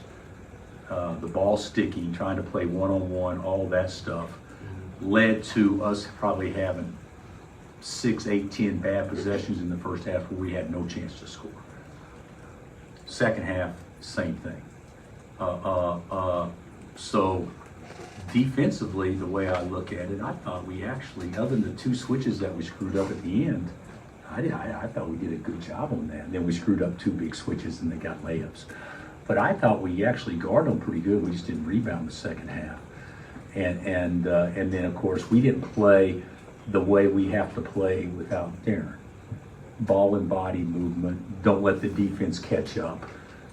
the ball sticking, trying to play one-on-one, all that stuff led to us probably having 6, 8, 10 bad possessions in the first half where we had no chance to score. Second half, same thing. So defensively, the way I look at it, I thought we actually, other than the 2 switches that we screwed up at the end, I thought we did a good job on that. And then we screwed up 2 big switches and they got layups. But I thought we actually guarded them pretty good. We just didn't rebound the second half. And then of course we didn't play the way we have to play without Darren. Ball and body movement. Don't let the defense catch up,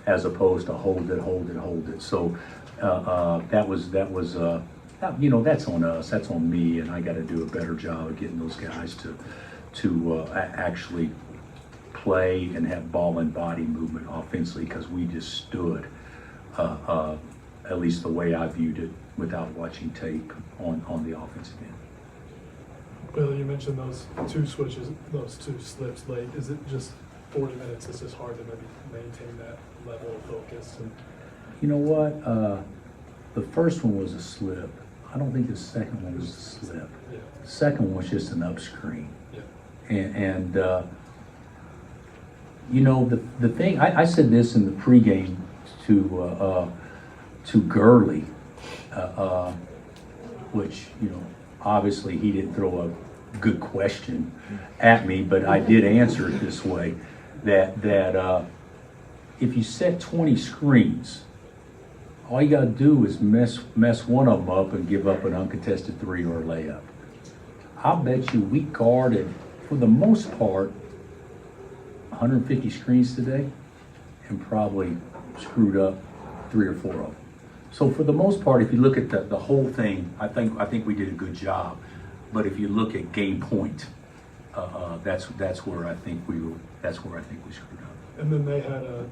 as opposed to hold it. So that was you know, that's on us. That's on me, and I got to do a better job of getting those guys to actually play and have ball and body movement offensively, because we just stood, at least the way I viewed it without watching tape on the offensive end. Bill, you mentioned those 2 switches, those 2 slips late. Is it just 40 minutes? It's just hard to maybe maintain that level of focus? And you know what? The first one was a slip. I don't think the second one was a slip. Yeah. The second one was just an up screen. Yeah. And you know, the thing, I said this in the pregame to Gurley, which, you know, obviously he didn't throw a good question at me, but I did answer it this way, that if you set 20 screens, all you got to do is mess one of them up and give up an uncontested 3 or a layup. I'll bet you we guarded, for the most part, 150 screens today, and probably screwed up 3 or 4 of them. So for the most part, if you look at the whole thing, I think we did a good job. But if you look at game point, that's where I think we screwed up. then they had a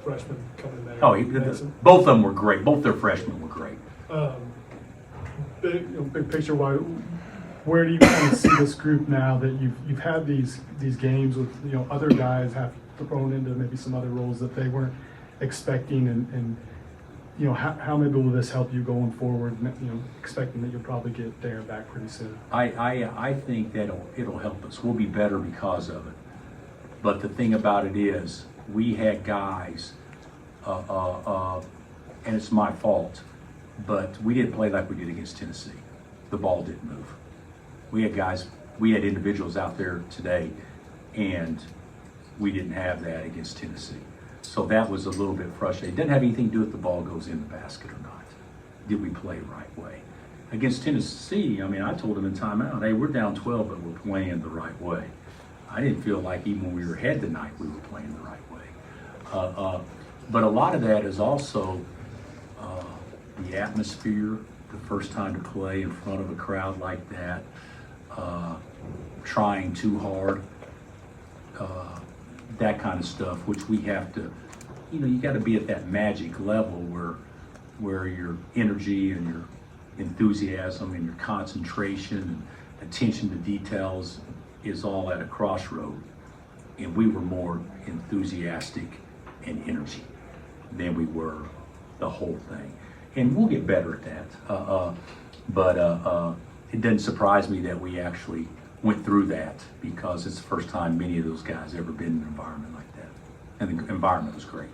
freshman coming there. Oh, both of them were great. Both their freshmen were great. Big picture, where do you kind of see this group now that you've had these games with, you know, other guys have thrown into maybe some other roles that they weren't expecting, and you know, how maybe will this help you going forward, you know, expecting that you'll probably get Darren back pretty soon? I think that it'll help us. We'll be better because of it. But the thing about it is, we had guys, and it's my fault, but we didn't play like we did against Tennessee. The ball didn't move. We had individuals out there today, and we didn't have that against Tennessee. So that was a little bit frustrating. It doesn't have anything to do with the ball goes in the basket or not. Did we play the right way? Against Tennessee, I mean, I told them in timeout, hey, we're down 12, but we're playing the right way. I didn't feel like even when we were ahead tonight, we were playing the right way. But a lot of that is also the atmosphere, the first time to play in front of a crowd like that. trying too hard, that kind of stuff, which we have to, you got to be at that magic level where your energy and your enthusiasm and your concentration and attention to details is all at a crossroad. And we were more enthusiastic and energy than we were the whole thing. And we'll get better at that. But it doesn't surprise me that we actually went through that, because it's the first time many of those guys ever been in an environment like that. And the environment was great.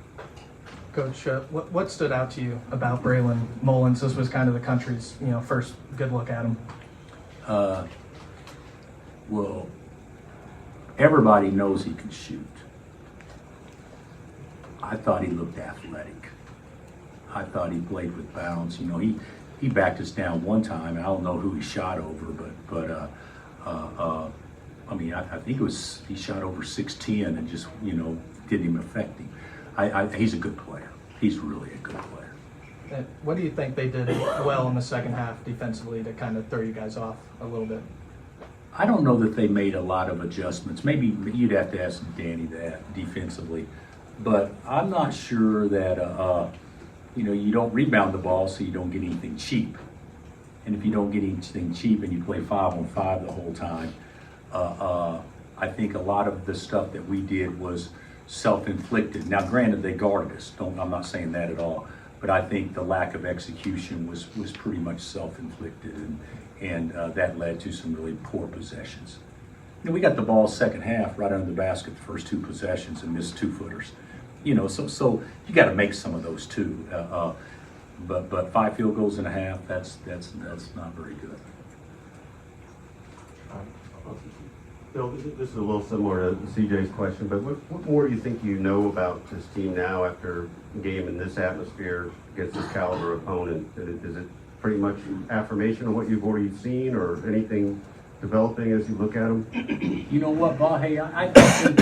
Coach, what stood out to you about Braylon Mullins? This was kind of the country's, first good look at him. Well, everybody knows he can shoot. I thought he looked athletic. I thought he played with bounce. He backed us down one time, and I don't know who he shot over, but I think he shot over 6'10" and just, didn't even affect him. He's a good player. He's really a good player. What do you think they did well in the second half defensively to kind of throw you guys off a little bit? I don't know that they made a lot of adjustments. Maybe you'd have to ask Danny that defensively. But I'm not sure that, you don't rebound the ball so you don't get anything cheap. And if you don't get anything cheap and you play 5-on-5 the whole time, I think a lot of the stuff that we did was self-inflicted. Now, granted, they guarded us. I'm not saying that at all. But I think the lack of execution was pretty much self-inflicted, and that led to some really poor possessions. We got the ball second half right under the basket the first two possessions and missed 2-footers. So you got to make some of those too. But 5 field goals in a half, that's not very good. Bill, this is a little similar to CJ's question, but what more do you think you know about this team now after a game in this atmosphere against this caliber opponent? Is it pretty much affirmation of what you've already seen, or anything developing as you look at them? You know what, Vahe? I think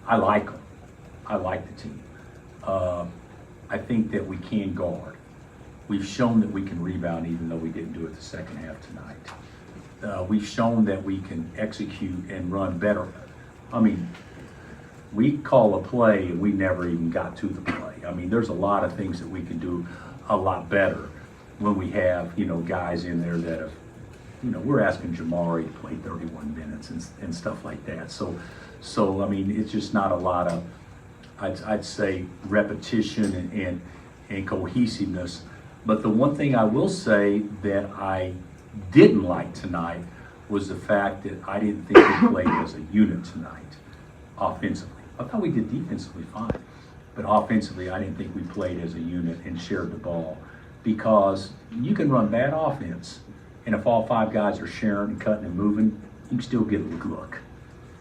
I like them. I like the team. I think that we can guard. We've shown that we can rebound, even though we didn't do it the second half tonight. We've shown that we can execute and run better. We call a play and we never even got to the play. There's a lot of things that we can do a lot better when we have, guys in there that have, we're asking Jamari to play 31 minutes and stuff like that. So it's just not a lot of, I'd say, repetition and cohesiveness. But the one thing I will say that I didn't like tonight was the fact that I didn't think we played as a unit tonight, offensively. I thought we did defensively fine, but offensively I didn't think we played as a unit and shared the ball, because you can run bad offense, and if all 5 guys are sharing and cutting and moving, you can still get a good look,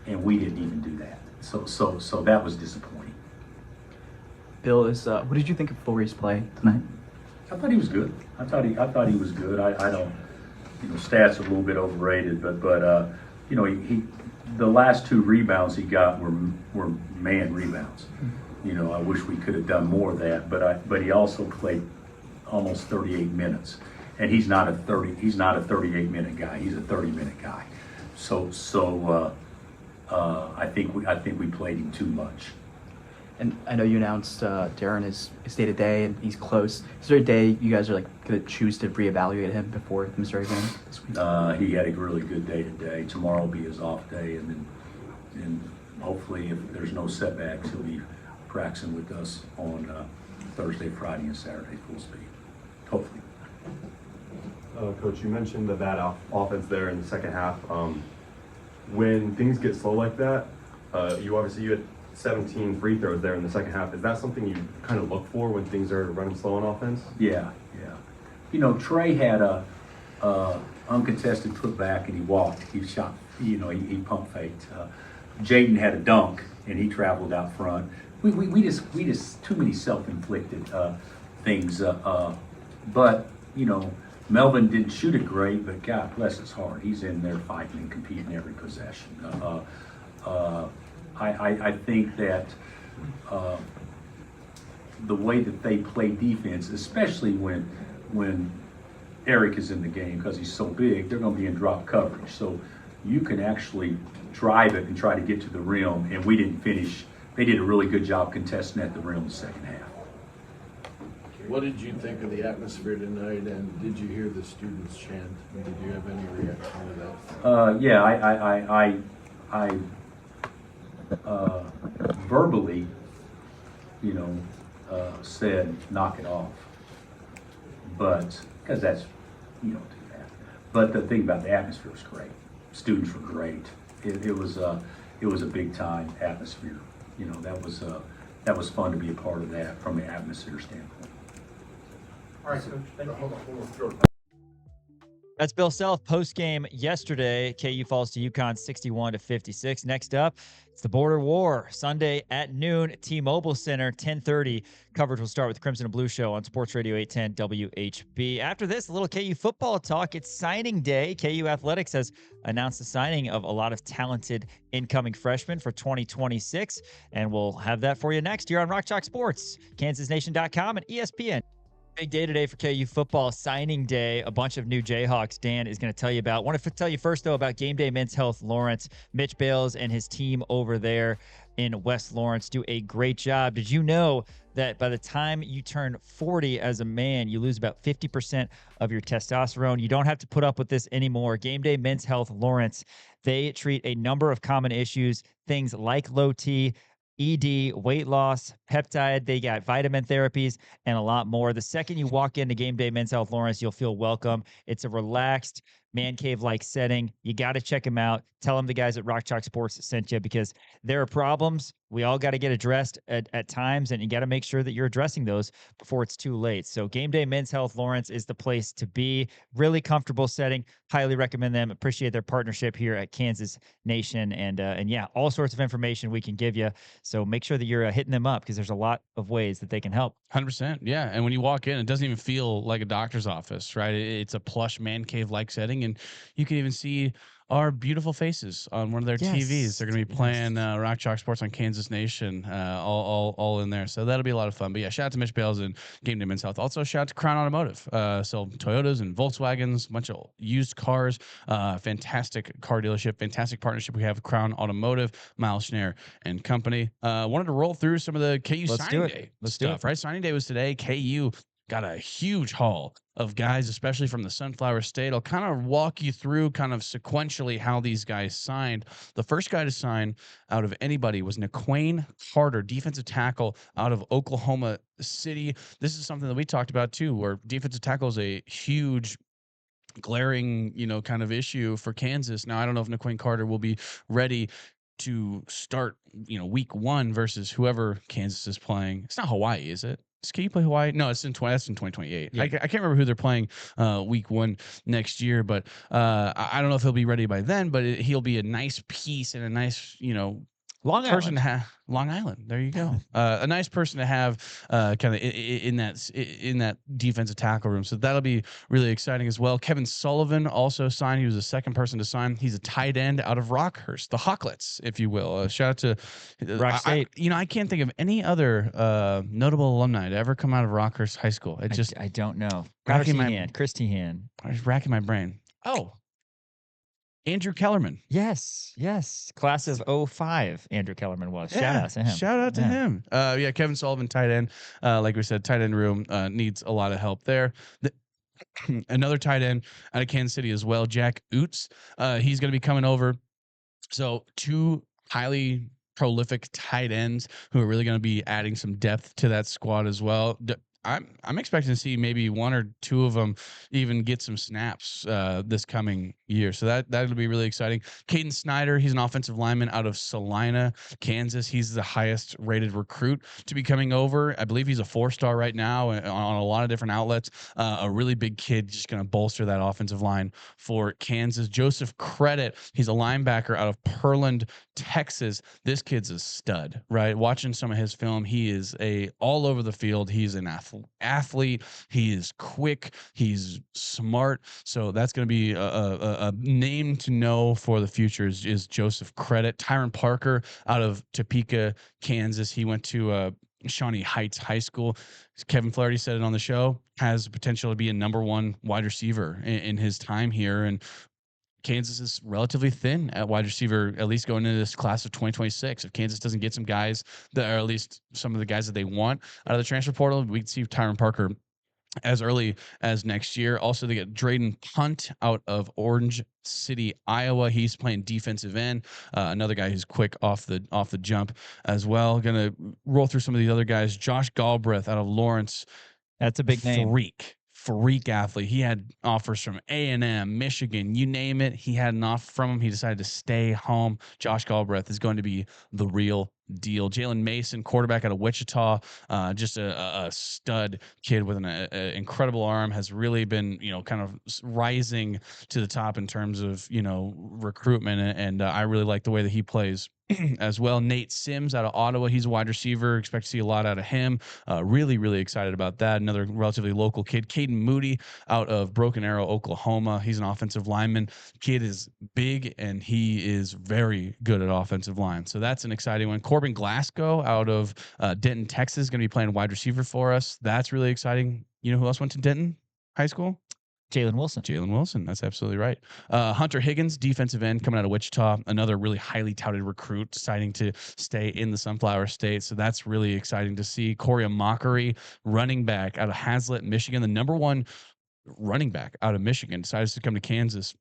and we didn't even do that. So that was disappointing. Bill, what did you think of Flory's play tonight? I thought he was good. I thought he was good. I don't. Stats are a little bit overrated, but he the last 2 rebounds he got were man rebounds. I wish we could have done more of that, but he also played almost 38 minutes, and he's not a 38-minute guy. He's a 30-minute guy. So I think we played him too much. And I know you announced Darren is day-to-day and he's close. Is there a day you guys are going to choose to reevaluate him before the Missouri game this week? He had a really good day today. Tomorrow will be his off day, and hopefully, if there's no setbacks, he'll be practicing with us on Thursday, Friday, and Saturday full speed. Hopefully. Coach, you mentioned the bad offense there in the second half. When things get slow like that, you had 17 free throws there in the second half. Is that something you kind of look for when things are running slow on offense? Yeah. Trey had a uncontested putback and he walked. He shot. He pump faked. Jaden had a dunk and he traveled out front. We just too many self-inflicted things. But Melvin didn't shoot it great, but God bless his heart, he's in there fighting and competing every possession. I think that the way that they play defense, especially when Eric is in the game because he's so big, they're going to be in drop coverage. So you can actually drive it and try to get to the rim, and we didn't finish. They did a really good job contesting at the rim the second half. What did you think of the atmosphere tonight, and did you hear the students chant? And did you have any reaction to that? Yeah, I verbally, said knock it off, but because that's you don't do that. But the thing about the atmosphere was great. Students were great. It was a big time atmosphere. That was fun to be a part of that from an atmosphere standpoint. All right, Coach. Thank you. That's Bill Self post-game yesterday. KU falls to UConn 61-56. Next up, it's the Border War. Sunday at noon, T-Mobile Center, 10:30. Coverage will start with Crimson and Blue Show on Sports Radio 810 WHB. After this, a little KU football talk. It's signing day. KU Athletics has announced the signing of a lot of talented incoming freshmen for 2026, and we'll have that for you next year on Rock Chalk Sports, KansasNation.com, and ESPN. Big day today for KU football, signing day. A bunch of new Jayhawks Dan is going to tell you about. Want to tell you first, though, about Game Day Men's Health Lawrence. Mitch Bales and his team over there in West Lawrence do a great job. Did you know that by the time you turn 40 as a man, you lose about 50% of your testosterone? You don't have to put up with this anymore. Game Day Men's Health Lawrence, they treat a number of common issues, things like low T, ED, weight loss, peptide. They got vitamin therapies and a lot more. The second you walk into Game Day Men's Health Lawrence, you'll feel welcome. It's a relaxed, man cave-like setting. You got to check them out. Tell them the guys at Rock Chalk Sports sent you, because there are problems we all got to get addressed at times, and you got to make sure that you're addressing those before it's too late. So Game Day Men's Health Lawrence is the place to be. Really comfortable setting. Highly recommend them. Appreciate their partnership here at Kansas Nation, and yeah, all sorts of information we can give you. So make sure that you're hitting them up, because there's a lot of ways that they can help. 100%. Yeah. And when you walk in, it doesn't even feel like a doctor's office, right? It's a plush man cave-like setting, and you can even see our beautiful faces on one of their TVs. They're going to be playing Rock Chalk Sports on Kansas Nation, all in there. So that'll be a lot of fun. But yeah, shout out to Mitch Bales and Game Day Men's Health. Also, shout out to Crown Automotive. So Toyotas and Volkswagens, a bunch of used cars, fantastic car dealership, fantastic partnership we have with Crown Automotive, Miles Schneider and Company. Wanted to roll through some of the KU signing day stuff, right? Signing day was today. KU got a huge haul of guys, especially from the Sunflower State. I'll kind of walk you through kind of sequentially how these guys signed. The first guy to sign out of anybody was Naquane Carter, defensive tackle out of Oklahoma City. This is something that we talked about too, where defensive tackle is a huge glaring, kind of issue for Kansas. Now, I don't know if Naquane Carter will be ready to start, week 1 versus whoever Kansas is playing. It's not Hawaii, is it? Can you play Hawaii? No, it's in 2028. Yeah. I can't remember who they're playing week 1 next year, but I don't know if he'll be ready by then, but he'll be a nice piece and a nice, Long Island. Long Island. There you go. A nice person to have kind of in that defensive tackle room. So that'll be really exciting as well. Kevin Sullivan also signed. He was the second person to sign. He's a tight end out of Rockhurst, the Hawklets, if you will. Shout out to Rock State. I can't think of any other notable alumni to ever come out of Rockhurst High School. I don't know. Chris Tehan. I was racking my brain. Oh. Andrew Kellerman. Yes. Class of 05, Andrew Kellerman was. Shout out to him. Shout out to him. Kevin Sullivan, tight end. Like we said, tight end room needs a lot of help there. Another tight end out of Kansas City as well, Jack Oots. He's going to be coming over. So 2 highly prolific tight ends who are really going to be adding some depth to that squad as well. I'm expecting to see maybe 1 or 2 of them even get some snaps this coming year. So that'll be really exciting. Caden Snyder, he's an offensive lineman out of Salina, Kansas. He's the highest rated recruit to be coming over. I believe he's a 4-star right now on a lot of different outlets. A really big kid, just going to bolster that offensive line for Kansas. Joseph Credit, he's a linebacker out of Pearland, Texas. This kid's a stud, right? Watching some of his film, he is all over the field. He's an athlete. He is quick. He's smart. So that's going to be a name to know for the future is Joseph Credit. Tyron Parker out of Topeka, Kansas. He went to Shawnee Heights High School. Kevin Flaherty said it on the show. has the potential to be a #1 wide receiver in his time here. And Kansas is relatively thin at wide receiver, at least going into this class of 2026. If Kansas doesn't get some guys that are at least some of the guys that they want out of the transfer portal, we can see Tyron Parker as early as next year. Also, they get Drayden Punt out of Orange City, Iowa. He's playing defensive end. Another guy who's quick off the jump as well. Going to roll through some of these other guys. Josh Galbraith out of Lawrence. That's a big name. Freak athlete. He had offers from A&M, Michigan, you name it. He had an offer from him. He decided to stay home. Josh Galbraith is going to be the real deal. Jalen Mason, quarterback out of Wichita, just a stud kid with an incredible arm, has really been, kind of rising to the top in terms of, recruitment. And I really like the way that he plays as well. Nate Sims out of Ottawa. He's a wide receiver. Expect to see a lot out of him. Really, really excited about that. Another relatively local kid, Caden Moody out of Broken Arrow, Oklahoma. He's an offensive lineman. Kid is big and he is very good at offensive line. So that's an exciting one. Corbin Glasgow out of Denton, Texas, going to be playing wide receiver for us. That's really exciting. You know who else went to Denton High School? Jalen Wilson. That's absolutely right. Hunter Higgins, defensive end, coming out of Wichita. Another really highly touted recruit, deciding to stay in the Sunflower State. So that's really exciting to see. Corey Mockery, running back out of Hazlet, Michigan. The #1 running back out of Michigan decides to come to Kansas.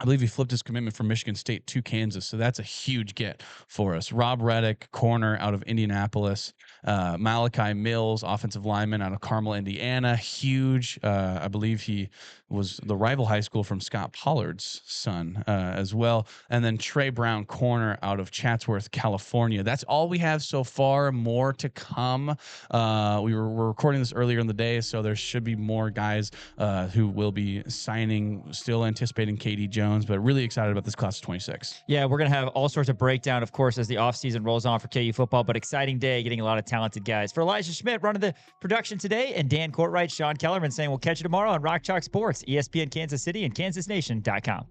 I believe he flipped his commitment from Michigan State to Kansas, so that's a huge get for us. Rob Reddick, corner out of Indianapolis. Malachi Mills, offensive lineman out of Carmel, Indiana. Huge. I believe he was the rival high school from Scott Pollard's son as well. And then Trey Brown, corner out of Chatsworth, California. That's all we have so far. More to come. We're recording this earlier in the day, so there should be more guys who will be signing. Still anticipating KD Jones, but really excited about this class of 26. Yeah, we're going to have all sorts of breakdown, of course, as the offseason rolls on for KU football, but exciting day, getting a lot of talented guys. For Elijah Schmidt running the production today, and Dan Courtwright, Sean Kellerman saying we'll catch you tomorrow on Rock Chalk Sports, ESPN Kansas City, and KansasNation.com.